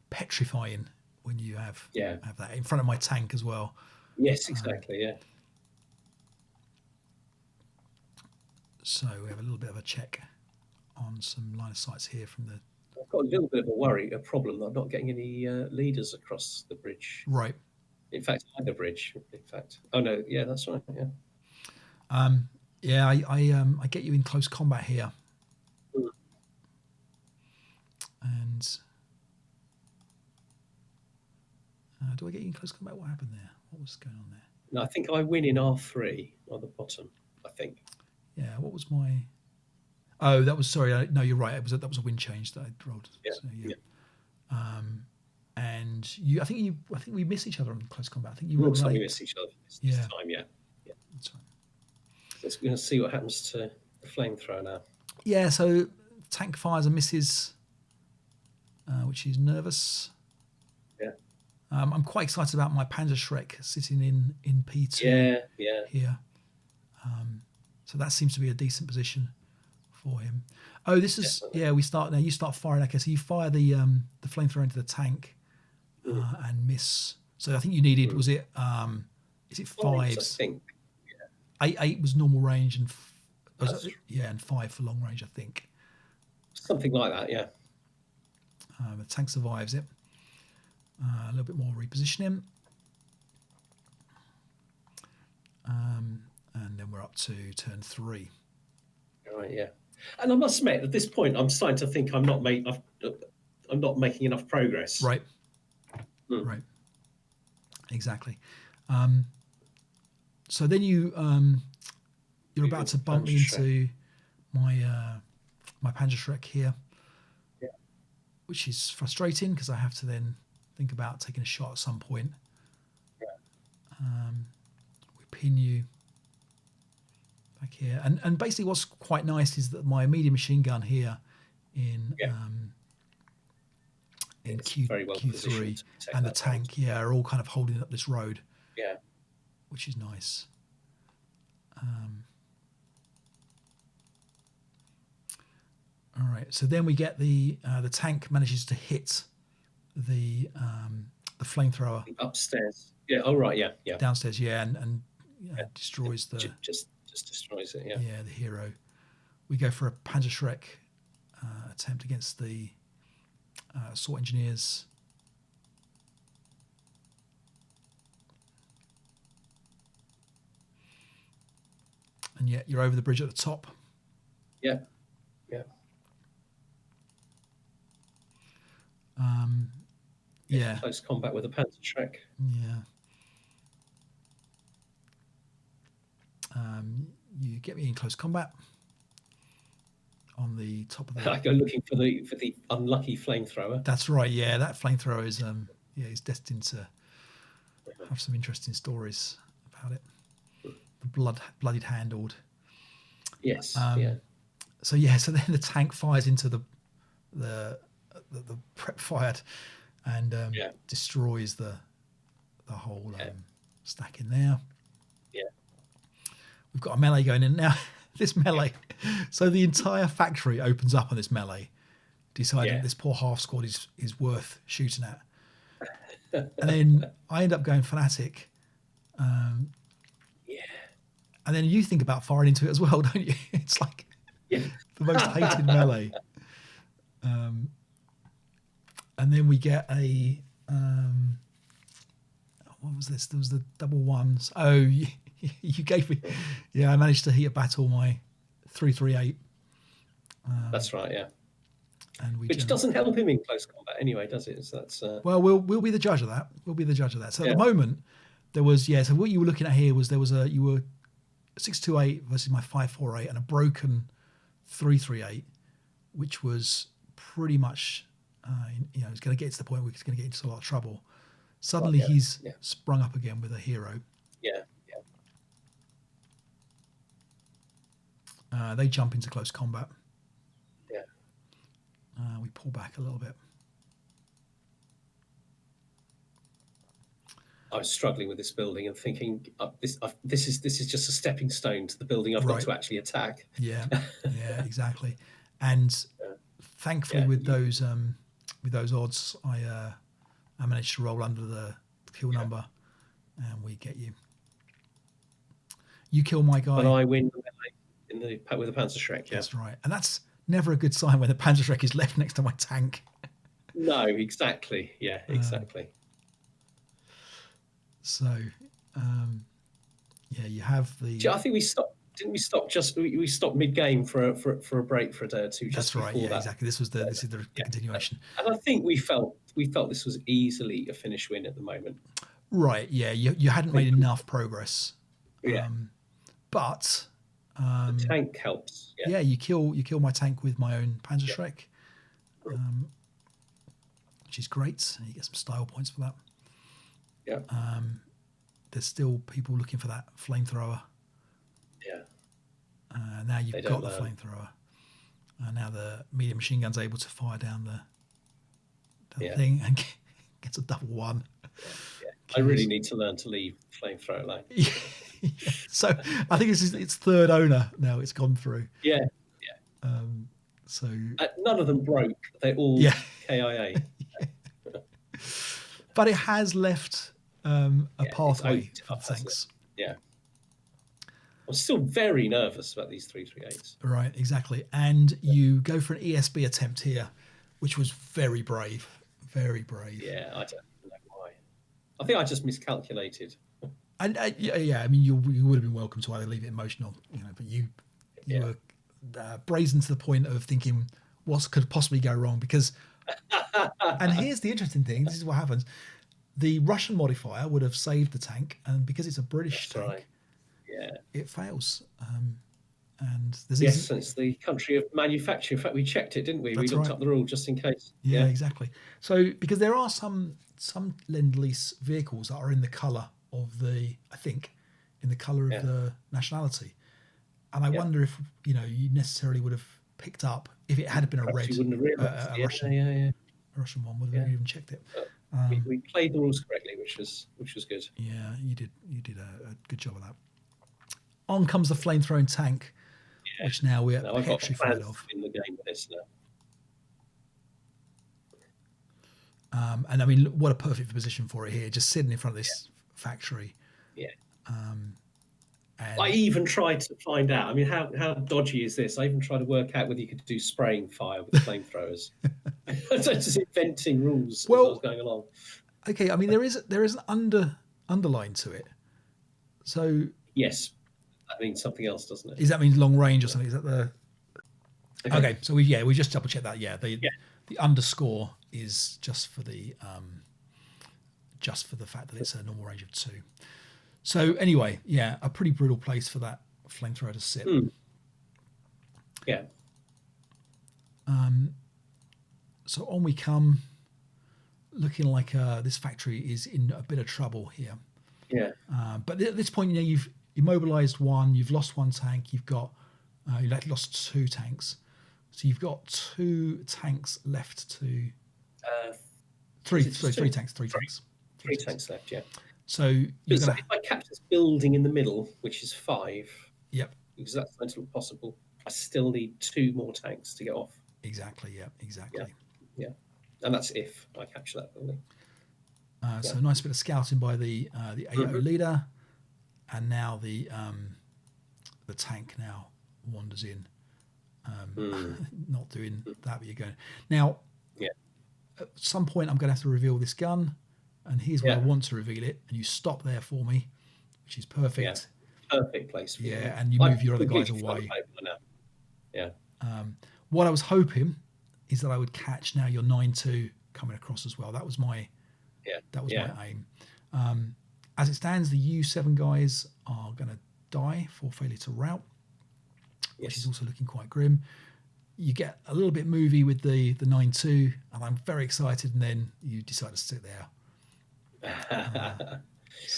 petrifying when you have that in front of my tank as well. Yes, exactly. So we have a little bit of a check on some line of sights here from the. I've got a little bit of a problem that I'm not getting any leaders across the bridge. Right. In fact, either bridge. In fact, oh no, yeah, that's right. Yeah. I get you in close combat here, and do I get you in close combat? What happened there? What was going on there? No, I think I win in R3 on the bottom. I think. Yeah. What was my? Oh, that was sorry. No, you're right. That was a wind change that I rolled. Yeah. So, yeah. And you, I think we miss each other on close combat. I think you looks like we miss each other this time. Yeah. That's right. So let's going to see what happens to the flamethrower now. Yeah. So tank fires and misses, which is nervous. Yeah. I'm quite excited about my Panzerschreck sitting in P2. Yeah. Here. So that seems to be a decent position for him. Oh, this is we start now. You start firing. Okay, so you fire the flamethrower into the tank and miss. So I think you needed is it 5s? I think 8 was normal range and and 5 for long range. I think something like that. Yeah. The tank survives it. A little bit more repositioning. And then we're up to turn 3. Right. Yeah. And I must admit, at this point, I'm starting to think I'm not making enough progress. Right. Right. Exactly. So then you're about to bump into my Panzerschreck here, which is frustrating because I have to then think about taking a shot at some point. We pin you back here, and basically what's quite nice is that my medium machine gun here in Q3 and the tank are all kind of holding up this road, which is nice. All right, so then we get the tank manages to hit the flamethrower upstairs. Yeah. Oh right. Yeah. Downstairs. Yeah, and destroys the just destroys it. Yeah. Yeah, the hero. We go for a Panzerschreck attempt against the assault engineers. And yet you're over the bridge at the top. Yeah. Close combat with a Panzerschreck. Yeah. You get me in close combat on the top of the. I go looking for the unlucky flamethrower. That's right. Yeah, that flamethrower is is destined to have some interesting stories about it. The bloodied handled. Yes. So then the tank fires into the prep fired and destroys the whole stack in there. Yeah. We've got a melee going in now. This melee, so the entire factory opens up on this melee, deciding this poor half squad is worth shooting at. And then I end up going fanatic. And then you think about firing into it as well, don't you? It's like the most hated melee. And then we get a what was this? There was the double ones. Oh, you gave me. Yeah, I managed to heat a battle my 338. That's right. Yeah. And which doesn't help him in close combat anyway, does it? So that's well, we'll be the judge of that. We'll be the judge of that. So at the moment, there was so what you were looking at here was you were 628 versus my 548 and a broken 338, which was pretty much it's going to get to the point where he's going to get into a lot of trouble. Suddenly he's sprung up again with a hero. They jump into close combat. We pull back a little bit. I was struggling with this building and thinking, this is just a stepping stone to the building I've got to actually attack. Yeah, exactly. And thankfully, with those odds, I managed to roll under the kill number, and we get you. You kill my guy, and I win with the Panzerschreck. Yeah, that's right. And that's never a good sign when the Panzerschreck is left next to my tank. No, exactly. Yeah, exactly. So, you have the. I think we stopped. Didn't we stop? We stopped mid-game for a break for a day or two. That's right. Yeah, exactly. This is the continuation. And I think we felt this was easily a finish win at the moment. Right. Yeah. You hadn't made enough progress. Yeah. But the tank helps. Yeah. You kill my tank with my own Panzerschreck, which is great. And you get some style points for that. Yeah. There's still people looking for that flamethrower. Yeah. Now you've got the flamethrower. Now the medium machine gun's able to fire down the thing and gets a double one. Yeah. I really need to learn to leave flamethrower alone. So I think it's third owner now. It's gone through. Yeah. So none of them broke. They all KIA. But it has left a pathway for tanks. Yeah. I'm still very nervous about these 338s. Right, exactly. And you go for an ESB attempt here, which was very brave. Very brave. Yeah, I don't know why. I think I just miscalculated. And I mean, you would have been welcome to either leave it in motion or, but you were brazen to the point of thinking what could possibly go wrong because. And here's the interesting thing. This is what happens. The Russian modifier would have saved the tank, and because it's a British tank, it fails. And there's it's the country of manufacture. In fact, we checked it, didn't we? We looked up the rule just in case. Yeah, exactly. So because there are some Lend-Lease vehicles that are in the colour of the nationality, and I wonder if you necessarily would have picked up if it had been a red. You wouldn't have realised. A Russian one would have even checked it. We played the rules correctly, which was good. Yeah, you did a good job of that. On comes the flamethrowing tank, which now we're petrified of. In the game with this now. And I mean, what a perfect position for it here, just sitting in front of this factory. Yeah. And I even tried to find out. I mean, how dodgy is this? I even tried to work out whether you could do spraying fire with flamethrowers. So just inventing rules as I was going along. Okay, I mean there is an underline to it. So yes, that means something else, doesn't it? Does that mean long range or something? Is that the? Okay, so we just double check that. Yeah, the underscore is just for the fact that it's a normal range of 2. So anyway, a pretty brutal place for that flamethrower to sit. Yeah. So on we come, looking like this factory is in a bit of trouble here. Yeah. But at this point, you've immobilized one, you've lost one tank, you've got you've actually lost 2 tanks, so you've got 2 tanks left to. 3 tanks. 3 tanks left. Yeah. So if I capture this building in the middle, which is 5, because that's not possible, I still need 2 more tanks to get off. Exactly. Yeah. And that's if I capture that building. So a nice bit of scouting by the AO leader, and now the tank now wanders in, not doing that, but you're going now. At some point, I'm going to have to reveal this gun. And here's where I want to reveal it, and you stop there for me, which is perfect. Yeah, perfect place for you. And you move your other guys away. Yeah. What I was hoping is that I would catch now your 9-2 coming across as well. That was my my aim. As it stands, the U7 guys are going to die for failure to rout, which is also looking quite grim. You get a little bit movie with the 9-2, and I'm very excited, and then you decide to sit there.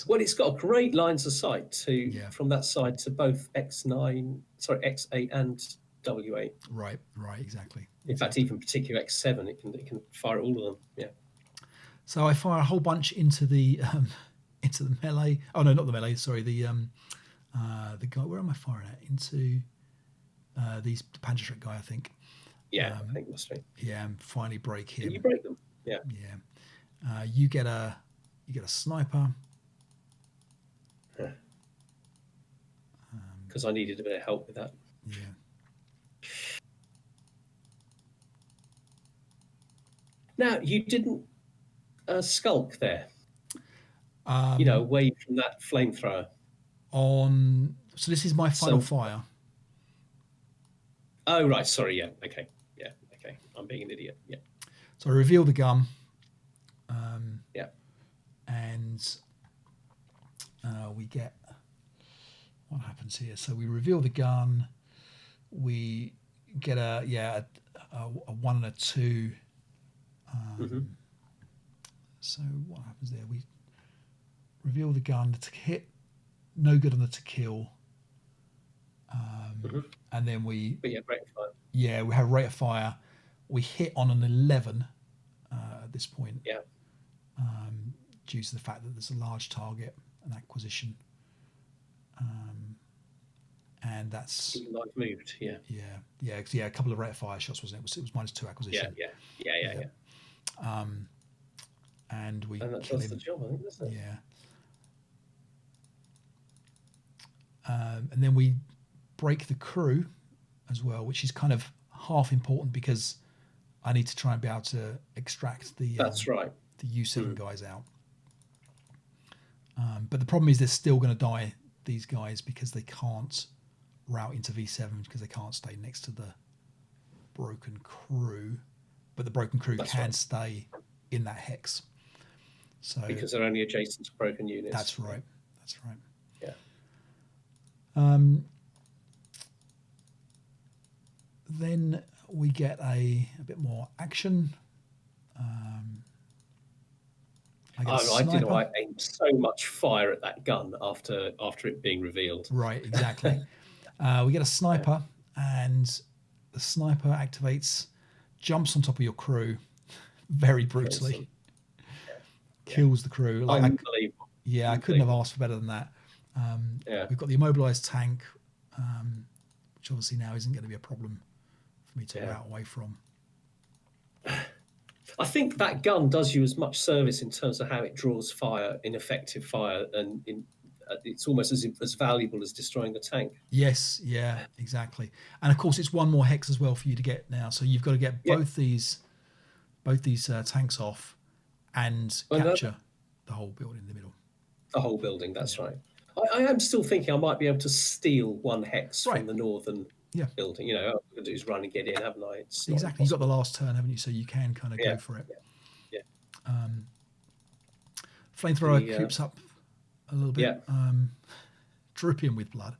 Well, it's got great lines of sight from that side to both X8 and W8. Right, exactly. In fact, even particular X7, it can fire all of them. Yeah. So I fire a whole bunch into the into the melee. Oh no, not the melee. Sorry, the guy. Where am I firing at? Into the Panzer guy, I think. Yeah, I think must be. Yeah, and finally break him. Can you break them? Yeah. Yeah. You get a sniper. Because I needed a bit of help with that. Yeah. Now you didn't skulk there. Away from that flamethrower. So this is my final fire. Oh right, sorry. Yeah. Okay. Yeah. Okay. I'm being an idiot. Yeah. So I reveal the gun. Yeah. And we get what happens here. So we reveal the gun. We get a 1 and a 2. So what happens there? We reveal the gun to hit, no good on the to kill. And then we rate of fire. Yeah, we have rate of fire. We hit on an 11 at this point. Yeah. Due to the fact that there's a large target and acquisition. And that's life moved. Yeah. A couple of rate of fire shots, wasn't it? It was -2 acquisition. Yeah. And we that kill does him. the job, I think, doesn't it? Yeah. And then we break the crew as well, which is kind of half important because I need to try and be able to extract the that's right, the U7 guys out. But the problem is they're still going to die, these guys, because they can't route into V7 because they can't stay next to the broken crew. But the broken crew can stay in that hex. So because they're only adjacent to broken units. That's right. Yeah. Then we get a bit more action. I didn't know I aimed so much fire at that gun after it being revealed. Right, exactly. We get a sniper, and the sniper activates, jumps on top of your crew very brutally, kills the crew. Unbelievable. I couldn't have asked for better than that. We've got the immobilized tank, which obviously now isn't going to be a problem for me to route away from. I think that gun does you as much service in terms of how it draws fire, ineffective fire, and it's almost as valuable as destroying the tank. Yes, exactly. And of course, it's one more hex as well for you to get now. So you've got to get both these tanks off and capture the whole building in the middle. The whole building, that's right. I am still thinking I might be able to steal one hex from the northern building. All I'm going to do is run and get in, haven't I? Exactly. You've got the last turn, haven't you? So you can kind of go for it. Flamethrower creeps up a little bit, dripping with blood.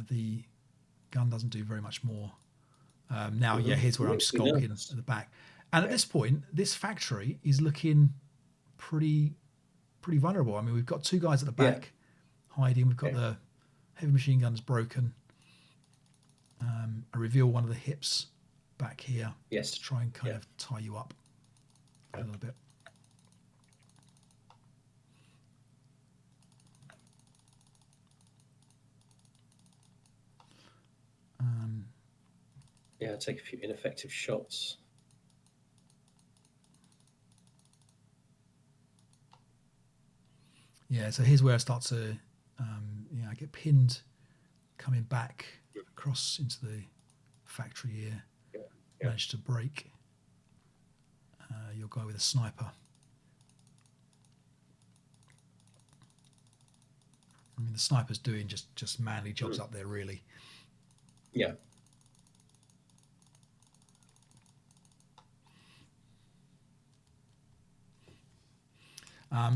The gun doesn't do very much more. Now, here's where I'm skulking at the back. And at this point, this factory is looking pretty vulnerable. I mean, we've got 2 guys at the back hiding. We've got the heavy machine guns broken. I reveal one of the hips back here to try and kind of tie you up a little bit. Take a few ineffective shots. So here's where I start to, I get pinned coming back across into the factory here. Managed to break your guy with a sniper. I mean, the sniper's doing just manly jobs up there, really. Yeah.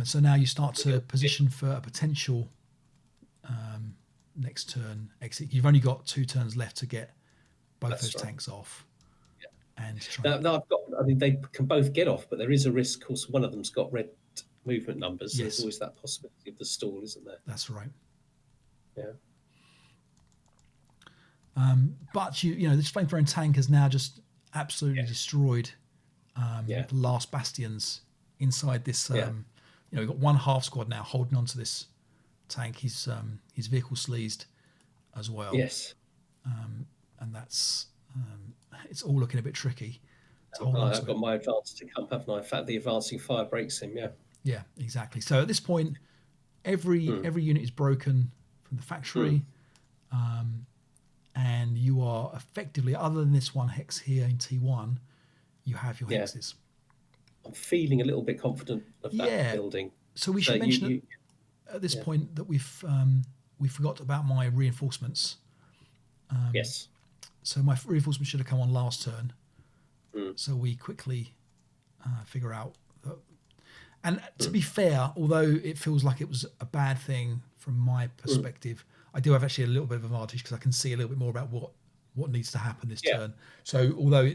So now you start to position for a potential next turn exit. You've only got 2 turns left to get both those tanks off. And now I've got. I mean, they can both get off, but there is a risk. Of course, one of them's got red movement numbers. So there's always that possibility of the stall, isn't there? That's right. Yeah. But this flamethrowing tank has now just absolutely destroyed the last bastions inside this. We've got one half squad now holding on to this tank. His vehicle sleezed as well. Yes. And that's it's all looking a bit tricky. I've got my advance to come, haven't I? In fact, the advancing fire breaks him. Yeah. Yeah, exactly. So at this point, every unit is broken from the factory, and you are effectively, other than this one hex here in T1, you have your hexes. I'm feeling a little bit confident of that building. So we should mention at this point that we forgot about my reinforcements. Yes. So my reinforcements should have come on last turn. So we quickly figure out that. And to be fair, although it feels like it was a bad thing from my perspective, I do have actually a little bit of advantage because I can see a little bit more about what needs to happen this turn. So although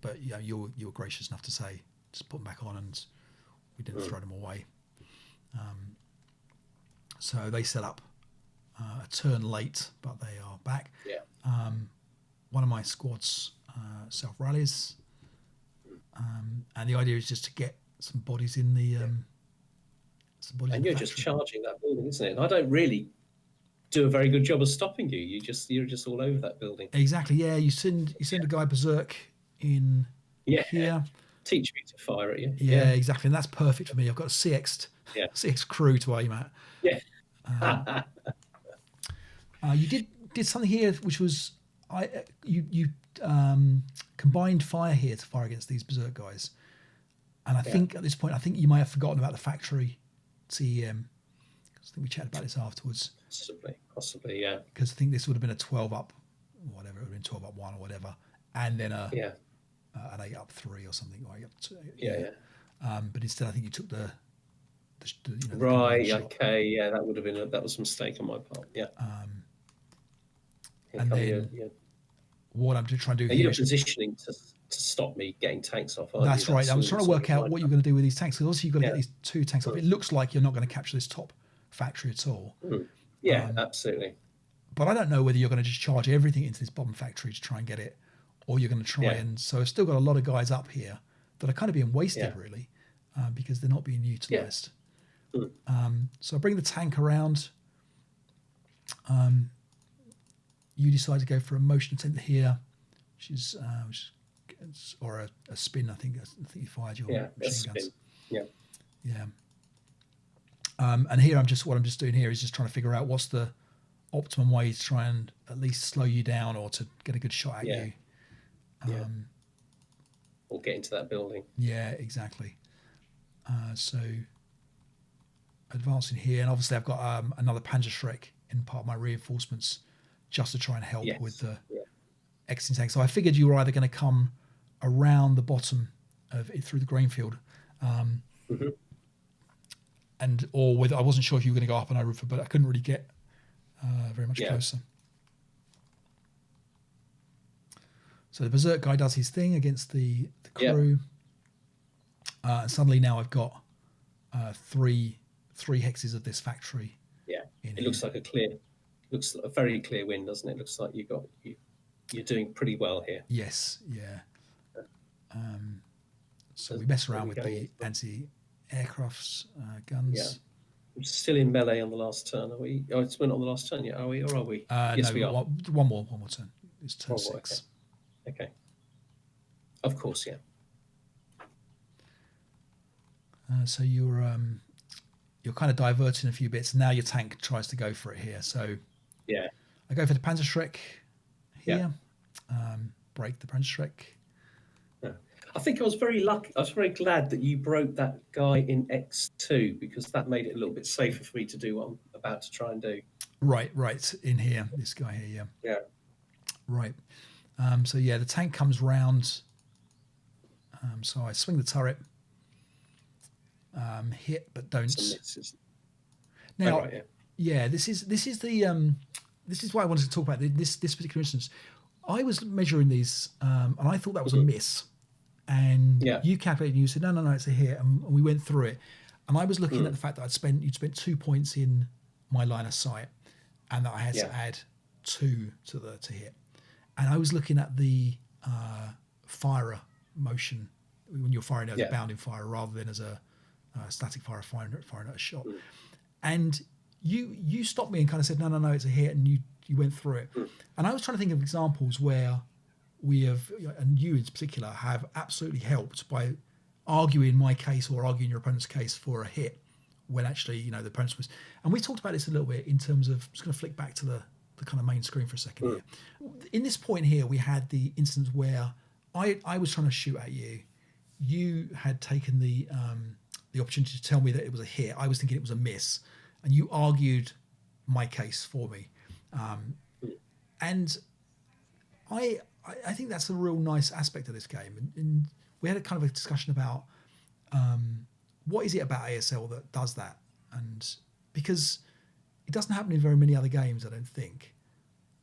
but you were gracious enough to say just put them back on, and we didn't throw them away. So they set up a turn late, but they are back. Yeah. One of my squads self rallies, and the idea is just to get some bodies in the. And you're just charging that building, isn't it? And I don't really do a very good job of stopping you. You're just all over that building. Exactly. Yeah. You send a guy berserk in here. Teach me to fire at you. Yeah, exactly. And that's perfect for me. I've got a CX crew to aim at. Yeah. You did something here which was you combined fire here to fire against these berserk guys. And I think at this point, you might have forgotten about the factory CEM. I think we chatted about this afterwards. Possibly, yeah. Because I think this would have been a 12 up, or whatever. It would have been 12 up 1 or whatever. And then an 8 up 3 or something. Or 8 up 2. Yeah. But instead, I think you took the right. Okay. Yeah, that would have been that was a mistake on my part. Yeah. And then what I'm trying to do here. You're positioning to stop me getting tanks off. That's right. I was trying to work out what you're going to do with these tanks. Because obviously you've got to get these 2 tanks off. It looks like you're not going to capture this top factory at all. Yeah, absolutely. But I don't know whether you're going to just charge everything into this bottom factory to try and get it, or you're going to try and. So I've still got a lot of guys up here that are kind of being wasted really, because they're not being utilised. So I bring the tank around. You decide to go for a motion attempt here, which is or a spin. I think you fired your machine guns. Yeah. And here what I'm just doing here is just trying to figure out what's the optimum way to try and at least slow you down or to get a good shot at you. Or get into that building. Yeah, exactly. So advancing here, and obviously I've got another Panzerschreck in part of my reinforcements just to try and help with the exiting tank. So I figured you were either going to come around the bottom of it through the grain field, and or whether I wasn't sure if you were going to go up an roof, but I couldn't really get very much closer. So the berserk guy does his thing against the crew, and suddenly now I've got three hexes of this factory. Yeah, it looks like looks like a very clear win, doesn't it? Looks like you're doing pretty well here. Yes, yeah. So we mess around with the anti-aircrafts guns. Yeah. We're still in melee on the last turn, are we? Oh, it's not on the last turn yet, are we? Or are we? Yes, we are. One more turn. It's turn 6. Okay. Of course, yeah. So you're kind of diverting a few bits. Now your tank tries to go for it here. So I go for the Panzerschreck here. Break the Panzerschreck. I think I was very lucky. I was very glad that you broke that guy in X2 because that made it a little bit safer for me to do what I'm about to try and do. Right. In here, this guy here. Yeah. Right. So the tank comes round. So I swing the turret. Hit but don't. Now, this is the this is why I wanted to talk about this particular instance. I was measuring these, and I thought that was a miss. And you calculated, and you said no, it's a hit, and we went through it. And I was looking at the fact that you'd spent 2 points in my line of sight, and that I had to add 2 to hit. And I was looking at the firer motion when you're firing as a bounding fire rather than as a static fire firing at a shot. And you stopped me and kind of said, no, it's a hit, and you went through it. And I was trying to think of examples where we have, and you in particular, have absolutely helped by arguing my case or arguing your opponent's case for a hit when actually, the opponent's was. And we talked about this a little bit in terms of, I'm just going to flick back to the kind of main screen for a second here. In this point here, we had the instance where I was trying to shoot at you. You had taken the opportunity to tell me that it was a hit. I was thinking it was a miss, and you argued my case for me. And I think that's a real nice aspect of this game. And we had a kind of a discussion about what is it about ASL that does that? And because it doesn't happen in very many other games, I don't think,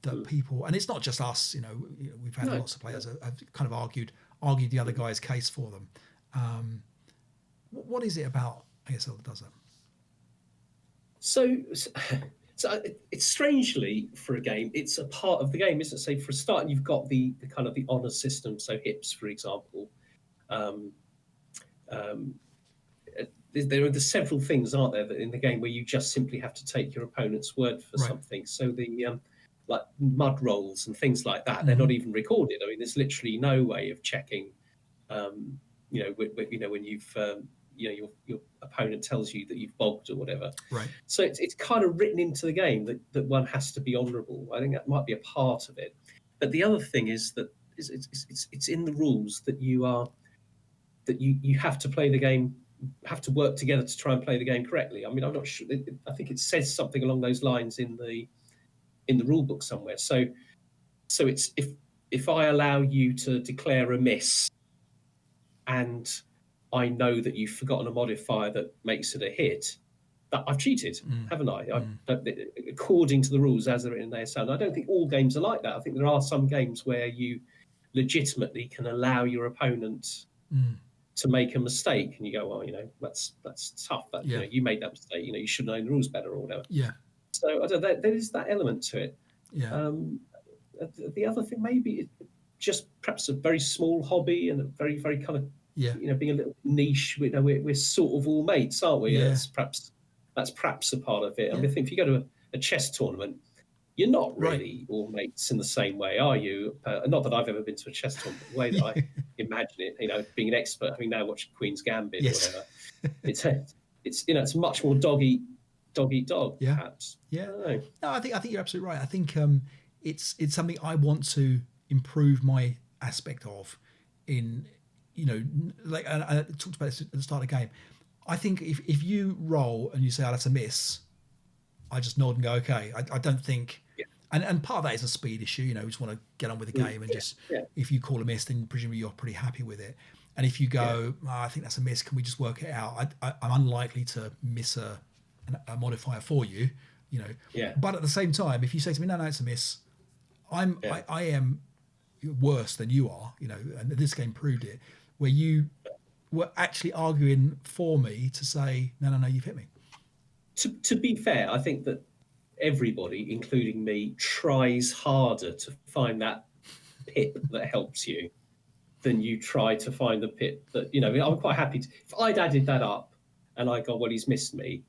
that people, and it's not just us, we've had lots of players have kind of argued the other guy's case for them. What is it about ASL that does that? So it's strangely, for a game, it's a part of the game, isn't it? So for a start, you've got the kind of the honor system. So hips, for example. There are several things, aren't there, that in the game where you just simply have to take your opponent's word for something. So the like mud rolls and things like that, they're not even recorded. I mean, there's literally no way of checking. When you've your opponent tells you that you've bogged or whatever. Right. So it's kind of written into the game that one has to be honourable. I think that might be a part of it. But the other thing is that it's in the rules that you have to play the game, have to work together to try and play the game correctly. I mean, I'm not sure. I think it says something along those lines in the rule book somewhere. So it's if I allow you to declare a miss, and I know that you've forgotten a modifier that makes it a hit, that I've cheated, haven't I? According to the rules as they're in ASL. And I don't think all games are like that. I think there are some games where you legitimately can allow your opponent to make a mistake, and you go, well, that's tough. That you made that mistake. You should know the rules better or whatever. Yeah. So I don't know, there is that element to it. Yeah. The other thing, maybe just perhaps a very small hobby and a very, very kind of being a little niche. We're sort of all mates, aren't we? Yeah. That's perhaps a part of it. I mean, I think if you go to a chess tournament, you're not really all mates in the same way, are you? Not that I've ever been to a chess tournament. The way that I imagine it, being an expert, having now watched Queen's Gambit or whatever, it's much more dog eat dog. Yeah. Perhaps. Yeah. No, I think you're absolutely right. I think it's something I want to improve my aspect of. Like I talked about this at the start of the game. I think if you roll and you say, "Oh, that's a miss," I just nod and go, "Okay." I don't think, and part of that is a speed issue. You just want to get on with the game, and if you call a miss, then presumably you're pretty happy with it. And if you go, I think that's a miss, can we just work it out? I'm unlikely to miss a modifier for you, But at the same time, if you say to me, no, it's a miss, I am worse than you are, and this game proved it, where you were actually arguing for me to say, no, you've hit me. To be fair, I think that everybody, including me, tries harder to find that pip that helps you than you try to find the pip that, I'm quite happy to, if I'd added that up and I go, well, he's missed me,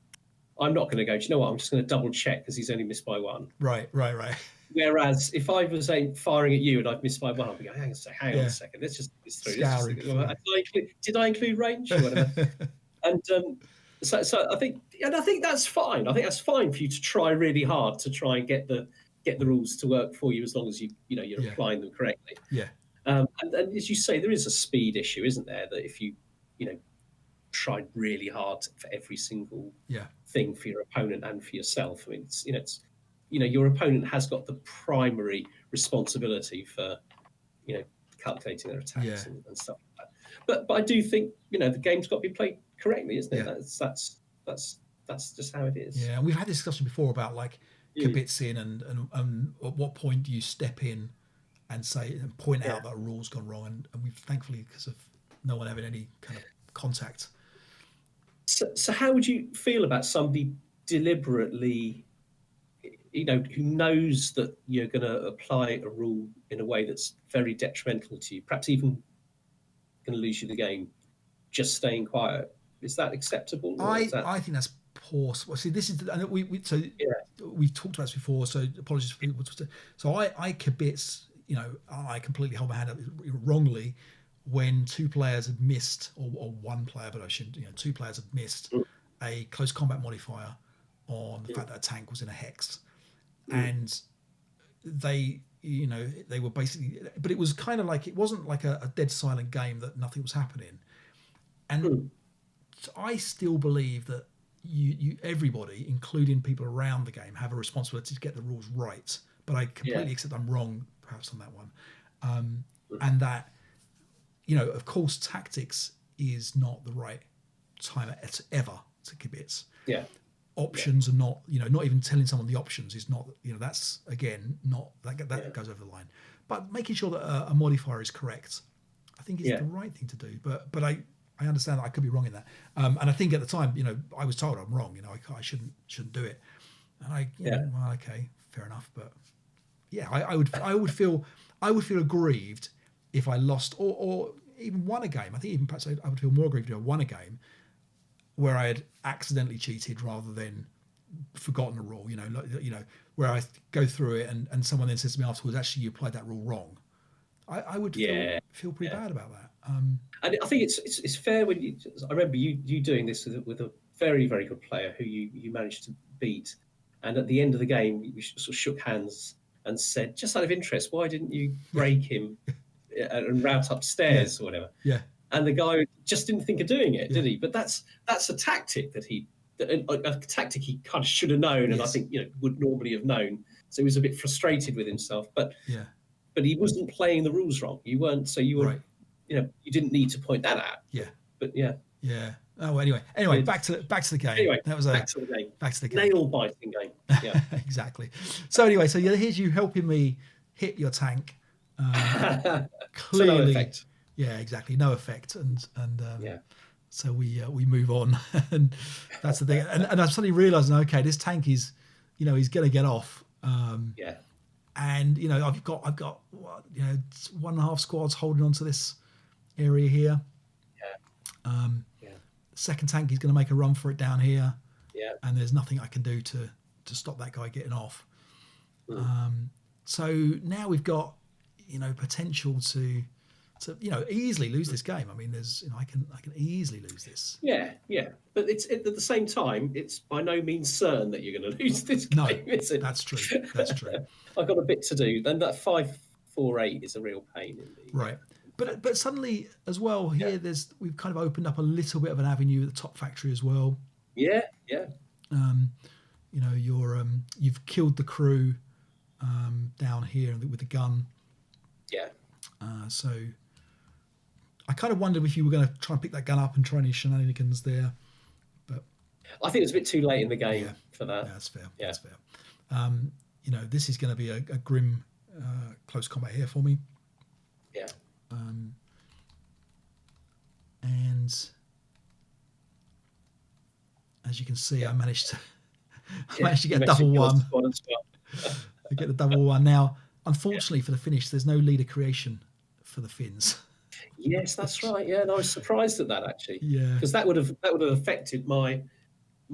I'm not going to go, do you know what, I'm just going to double check because he's only missed by one. Right. Whereas if I was firing at you and I've missed by one, I'll be going, hang on a second, let's just get through. Did I include range or whatever? And so I think that's fine. I think that's fine for you to try really hard to try and get the rules to work for you, as long as you're applying them correctly. Yeah. And as you say, there is a speed issue, isn't there? That if you tried really hard for every single thing for your opponent and for yourself, I mean, it's your opponent has got the primary responsibility for calculating their attacks and stuff like that. But I do think the game's got to be played correctly, isn't it? That's just how it is. Yeah, and we've had this discussion before about like kibitzing and at what point do you step in and say and point out that a rule's gone wrong, and we've thankfully, because of no one having any kind of contact. So how would you feel about somebody deliberately, who knows that you're going to apply a rule in a way that's very detrimental to you, perhaps even going to lose you the game, just staying quiet. Is that acceptable? I think that's poor. Well, see, this is we've talked about this before. So apologies for people. So I kibitz. I completely hold my hand up wrongly when two players had missed, or one player, but I shouldn't. Two players had missed a close combat modifier on the fact that a tank was in a hex, and they were basically, but it was kind of like, it wasn't like a dead silent game that nothing was happening, and I still believe that you everybody, including people around the game, have a responsibility to get the rules right. But I completely accept I'm wrong, perhaps, on that one, and that of course, tactics is not the right time ever to kibitz. Yeah. Options are not, not even telling someone the options is not, that's again not that goes over the line. But making sure that a modifier is correct, I think, is the right thing to do. But I understand that I could be wrong in that. And I think at the time, I was told I'm wrong. I shouldn't do it. And well, okay, fair enough. But yeah, I would feel aggrieved if I lost or even won a game. I think even perhaps I would feel more aggrieved if I won a game where I had accidentally cheated rather than forgotten a rule. Where I go through it and someone then says to me afterwards, actually, you applied that rule wrong. I would feel pretty bad about that. And I think it's fair when I remember you doing this with a very, very good player who you managed to beat, and at the end of the game we sort of shook hands and said, just out of interest, why didn't you break him and route upstairs or whatever? Yeah. And the guy just didn't think of doing it, did he? But that's a tactic that a tactic he kind of should have known, and I think would normally have known. So he was a bit frustrated with himself, but he wasn't playing the rules wrong. You weren't, so you were, right. You didn't need to point that out. Yeah. But yeah. Oh, anyway, back to the game. Anyway, that was back to the game. Back to the game. Nail biting game. Yeah. Exactly. So anyway, here's you helping me hit your tank. Clearly, so no effect. Yeah, exactly. No effect, and so we move on, and that's the thing. And I'm suddenly realising, okay, this tank is, he's going to get off. And I've got 1.5 squads holding on to this area here. Second tank, he's going to make a run for it down here. Yeah. And there's nothing I can do to stop that guy getting off. So now we've got potential to easily lose this game. I mean, there's I can easily lose this. Yeah, but it's at the same time, it's by no means certain that you're going to lose this game. No, is it? That's true. I've got a bit to do. Then that 5-4-8 is a real pain in the right. But suddenly as well here, we've kind of opened up a little bit of an avenue at the top factory as well. Yeah. You've killed the crew down here with the gun. Yeah. So I kind of wondered if you were going to try and pick that gun up and try any shenanigans there, but I think it's a bit too late in the game for that. Yeah, that's fair. Yeah. That's fair. This is going to be a grim close combat here for me. Yeah. And as you can see, I managed to get a double one. I get the double one. Now, unfortunately for the finish, there's no leader creation for the Finns. Yes, that's right. Yeah, and I was surprised at that actually. Yeah, because that would have affected my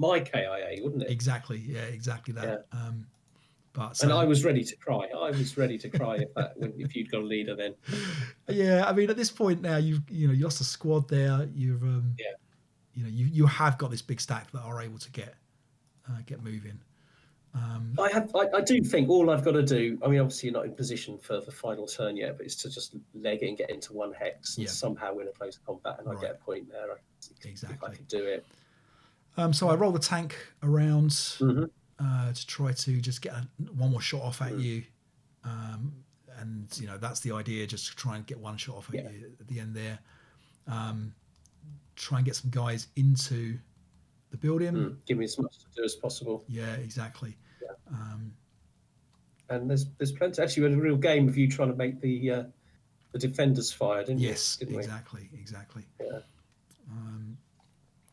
KIA, wouldn't it? Exactly. Yeah, exactly that. Yeah. And I was ready to cry. If you'd got a leader then. Yeah, I mean at this point now you lost a squad there. You've you have got this big stack that are able to get moving. I do think all I've got to do. I mean, obviously you're not in position for the final turn yet, but it's to just leg it and get into one hex and somehow win a close combat, and I get a point there. Exactly. If I could do it. So I roll the tank around. To try to just get one more shot off at you, and that's the idea, just to try and get one shot off at you at the end there. Try and get some guys into the building. Give me as much to do as possible. Yeah, exactly. Yeah. And there's plenty. Actually, we had a real game of you trying to make the defenders fire, didn't you? Yes, exactly. Yeah.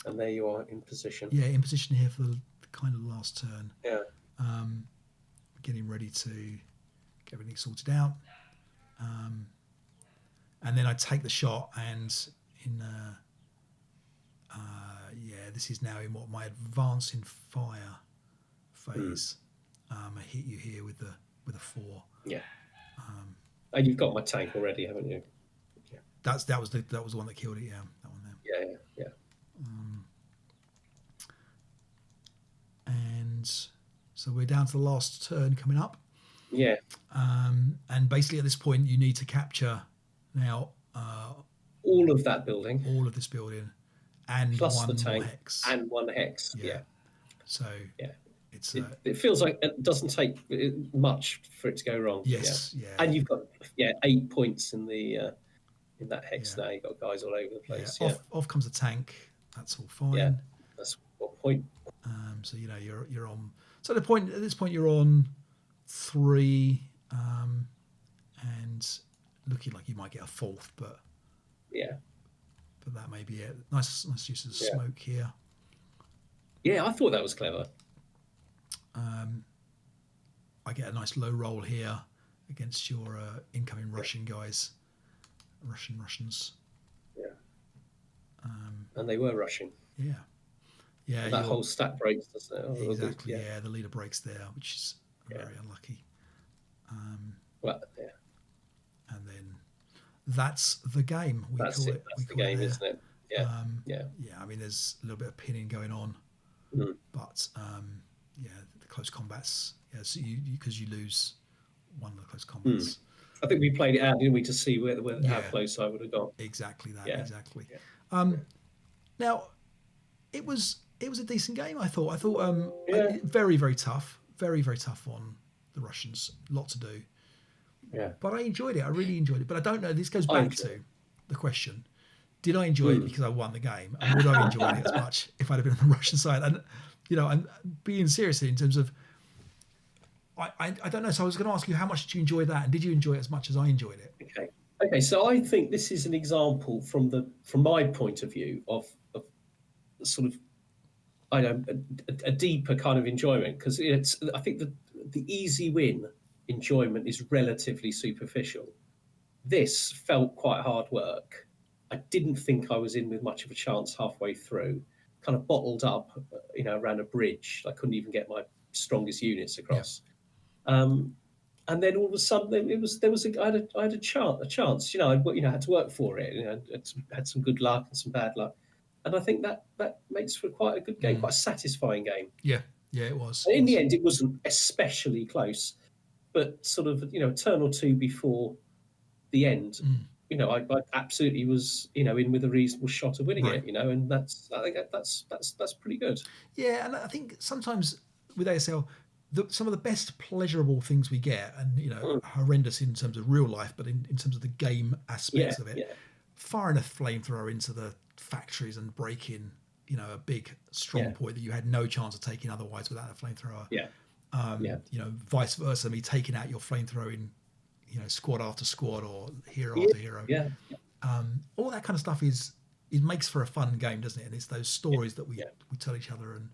And there you are in position. Yeah, in position here for the kind of last turn. Yeah. Getting ready to get everything sorted out. and then I take the shot, and in this is now in what my advancing fire phase. I hit you here with a 4. Yeah. And you've got my tank already, haven't you? Yeah. That was the one that killed it. Yeah, that one there. Yeah. And so we're down to the last turn coming up. Yeah. And basically at this point you need to capture now all of that building, all of this building, and plus one the tank more hex. and 1 hex. Yeah. So it feels like it doesn't take much for it to go wrong. Yes. Yeah. And you've got 8 points in the in that hex now. You've got guys all over the place. Yeah. Off comes the tank. That's all fine. Yeah. That's what point. So you're on. So at this point you're on 3, and looking like you might get a 4th, but that may be it. Nice use of smoke here. Yeah, I thought that was clever. I get a nice low roll here against your incoming Russian guys. Russians. Yeah. And they were rushing. Yeah. Yeah. And that whole stat breaks, doesn't it? Oh, exactly. Yeah, the leader breaks there, which is very unlucky. And then that's the game. That's the game, isn't it? Yeah. Yeah. I mean, there's a little bit of pinning going on, but the close combats. Yeah, so because you lose one of the close combats. I think we played it out, didn't we, to see how close I would have got. Exactly that. Yeah. Exactly. Now, it was a decent game. I thought very, very tough. Very, very tough on the Russians. A lot to do. Yeah. But I enjoyed it. I really enjoyed it. But I don't know. This goes back to the question: did I enjoy it because I won the game, and would I enjoy it as much if I'd have been on the Russian side? And I'm being serious in terms of. I don't know. So I was going to ask you, how much did you enjoy that, and did you enjoy it as much as I enjoyed it? Okay. So I think this is an example from my point of view of sort of a deeper kind of enjoyment, because I think the easy win enjoyment is relatively superficial. This felt quite hard work. I didn't think I was in with much of a chance halfway through. Kind of bottled up, around a bridge. I couldn't even get my strongest units across. And then all of a sudden, I had a chance. I had to work for it. I had some good luck and some bad luck, and I think that makes for quite a good game, quite a satisfying game. Yeah, it was. In the end, it wasn't especially close, but sort of a turn or two before the end, I absolutely was in with a reasonable shot of winning it. And I think that's pretty good. Yeah, and I think sometimes with ASL. Some of the best pleasurable things we get, and horrendous in terms of real life, but in terms of the game aspects of it, firing a flamethrower into the factories and breaking, a big strong point that you had no chance of taking otherwise without a flamethrower. Vice versa, me taking out your flamethrower in, squad after squad or hero after hero. All that kind of stuff it makes for a fun game, doesn't it? And it's those stories that we tell each other and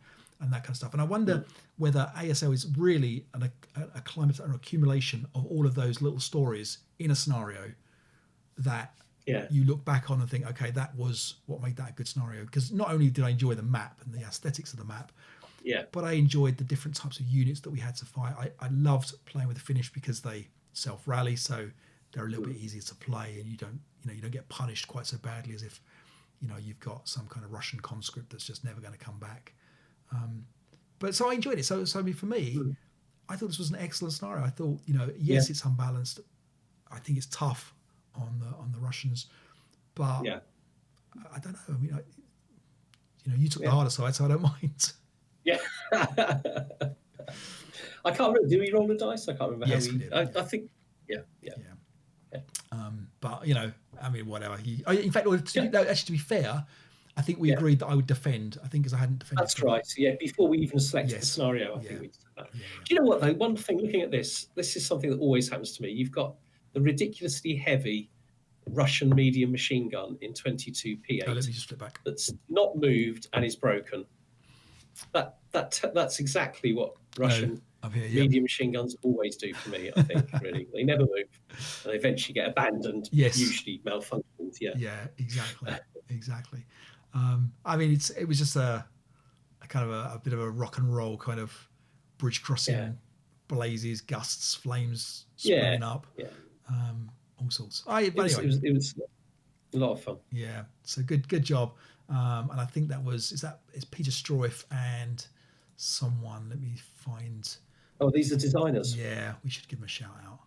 that kind of stuff. And I wonder whether ASL is really a climate or accumulation of all of those little stories in a scenario that you look back on and think, okay, that was what made that a good scenario. Because not only did I enjoy the map and the aesthetics of the map, but I enjoyed the different types of units that we had to fight. I loved playing with the Finnish because they self-rally, so they're a little bit easier to play, and you don't get punished quite so badly as if you've got some kind of Russian conscript that's just never going to come back. But so I enjoyed it. So I mean, for me, I thought this was an excellent scenario. I thought, it's unbalanced. I think it's tough on the Russians, but I don't know. I mean, you took the harder side, so I don't mind. Yeah. I can't remember. Do we roll the dice? I can't remember yes, how we did. I think. Yeah. But I mean, whatever. In fact, actually, to be fair, I think we agreed that I would defend. I think because I hadn't defended. That's right. Yeah, before we even selected the scenario, I think we did that. Do you know what though? One thing, looking at this is something that always happens to me. You've got the ridiculously heavy Russian medium machine gun in 22p8. Let me just flip back. That's not moved and is broken. That's exactly what Russian Up here, medium machine guns always do for me. I think really they never move. They eventually get abandoned. Yes. Usually malfunctions. Yeah. Yeah. Exactly. I mean, it was just a kind of a bit of a rock and roll kind of bridge crossing, blazes, gusts, flames springing up, all sorts. It was a lot of fun. Yeah, so good job. And I think it's Peter Stroif and someone. Let me find. Oh, these are designers. Yeah, we should give them a shout out.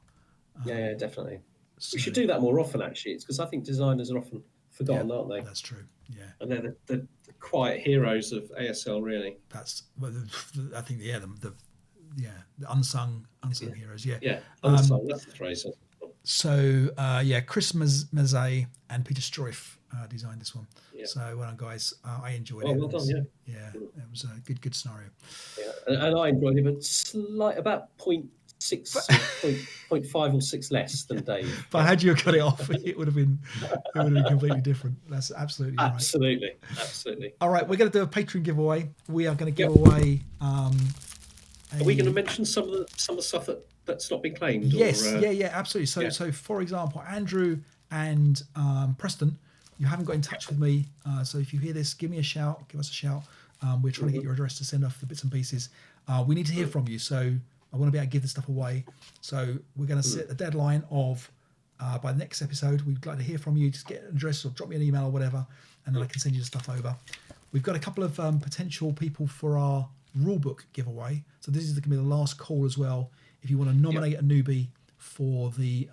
Yeah, definitely. So, we should do that more often. Actually, it's because I think designers are often forgotten, aren't they? That's true. Yeah, and they're the quiet heroes of ASL, really. That's I think the unsung heroes. Yeah, unsung. That's the phrase. So Chris Mazzei and Peter Stroif designed this one. Yeah. So well done, guys. I enjoyed it. Well done. Yeah, it was a good scenario. Yeah, and I enjoyed it, but about 0.6, 0.5 or 6 less than Dave. But had you cut it off, it would have been completely different. That's absolutely right. Absolutely. All right, we're going to do a Patreon giveaway. We are going to give away. Are we going to mention some of the stuff that's not been claimed? Yes, absolutely. So for example, Andrew and Preston, you haven't got in touch with me. So if you hear this, give us a shout. We're trying to get your address to send off the bits and pieces. We need to hear from you. So I want to be able to give this stuff away. So we're going to set the deadline of by the next episode. We'd like to hear from you. Just get an address or drop me an email or whatever, and then I can send you the stuff over. We've got a couple of potential people for our rulebook giveaway. So this is going to be the last call as well. If you want to nominate a newbie for the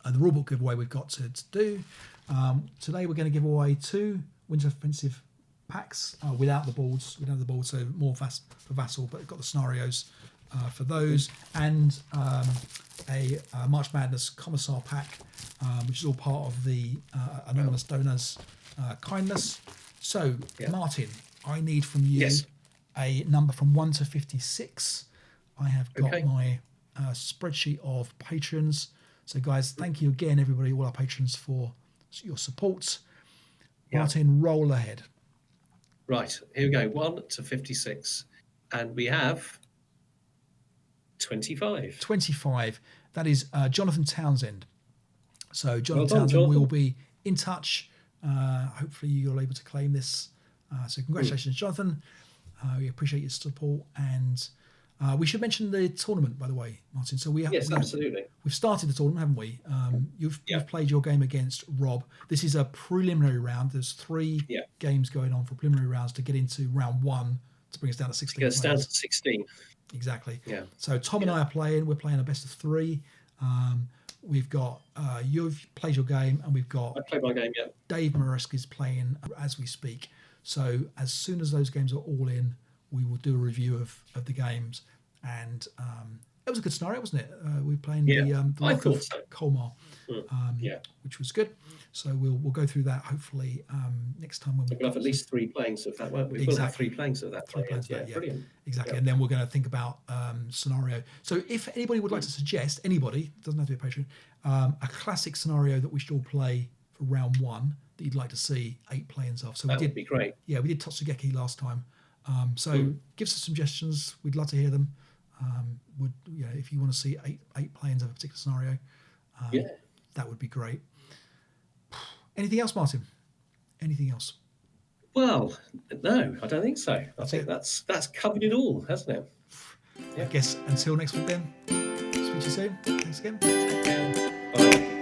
rulebook giveaway we've got to do. Today we're going to give away 2 Winter Offensive packs without the boards. We don't have the boards, so more for Vassal, but we've got the scenarios for those, and a March Madness Commissar pack, which is all part of the Anonymous Donors kindness. So, Martin, I need from you a number from 1 to 56. I have got my spreadsheet of patrons. So, guys, thank you again, everybody, all our patrons, for your support. Martin, roll ahead. Right, here we go. 1 to 56. And we have 25. 25. That is Jonathan Townsend. So, Jonathan Townsend, we will be in touch. Hopefully, you're able to claim this. So, congratulations, Jonathan. We appreciate your support. And we should mention the tournament, by the way, Martin. So absolutely. We've started the tournament, haven't we? You've played your game against Rob. This is a preliminary round. There's 3 games going on for preliminary rounds to get into round 1 to bring us down to 16. Get us down to 16. Exactly. Yeah. So Tom and I are playing. We're playing a best of 3. We've got you've played your game, and we've got I played my game. Yeah. Dave Maresk is playing as we speak. So as soon as those games are all in, we will do a review of the games, and it was a good scenario, wasn't it? We were playing the Rock of Colmar, which was good. So we'll go through that hopefully next time when we'll have at least 3 playings of that, won't we? We'll have 3 playings of that. Brilliant. Exactly, and then we're going to think about scenario. So if anybody would like to suggest, anybody, doesn't have to be a patron, a classic scenario that we should all play for round 1 that you'd like to see 8 play-ins of. So that would be great. Yeah, we did Totsugeki last time. So give us suggestions. We'd love to hear them. If you want to see 8 play-ins of a particular scenario, that would be great. Anything else, Martin? Anything else? Well, no, I don't think so. I think that's covered it all, hasn't it? I guess until next week then. Speak to you soon. Thanks again. Bye.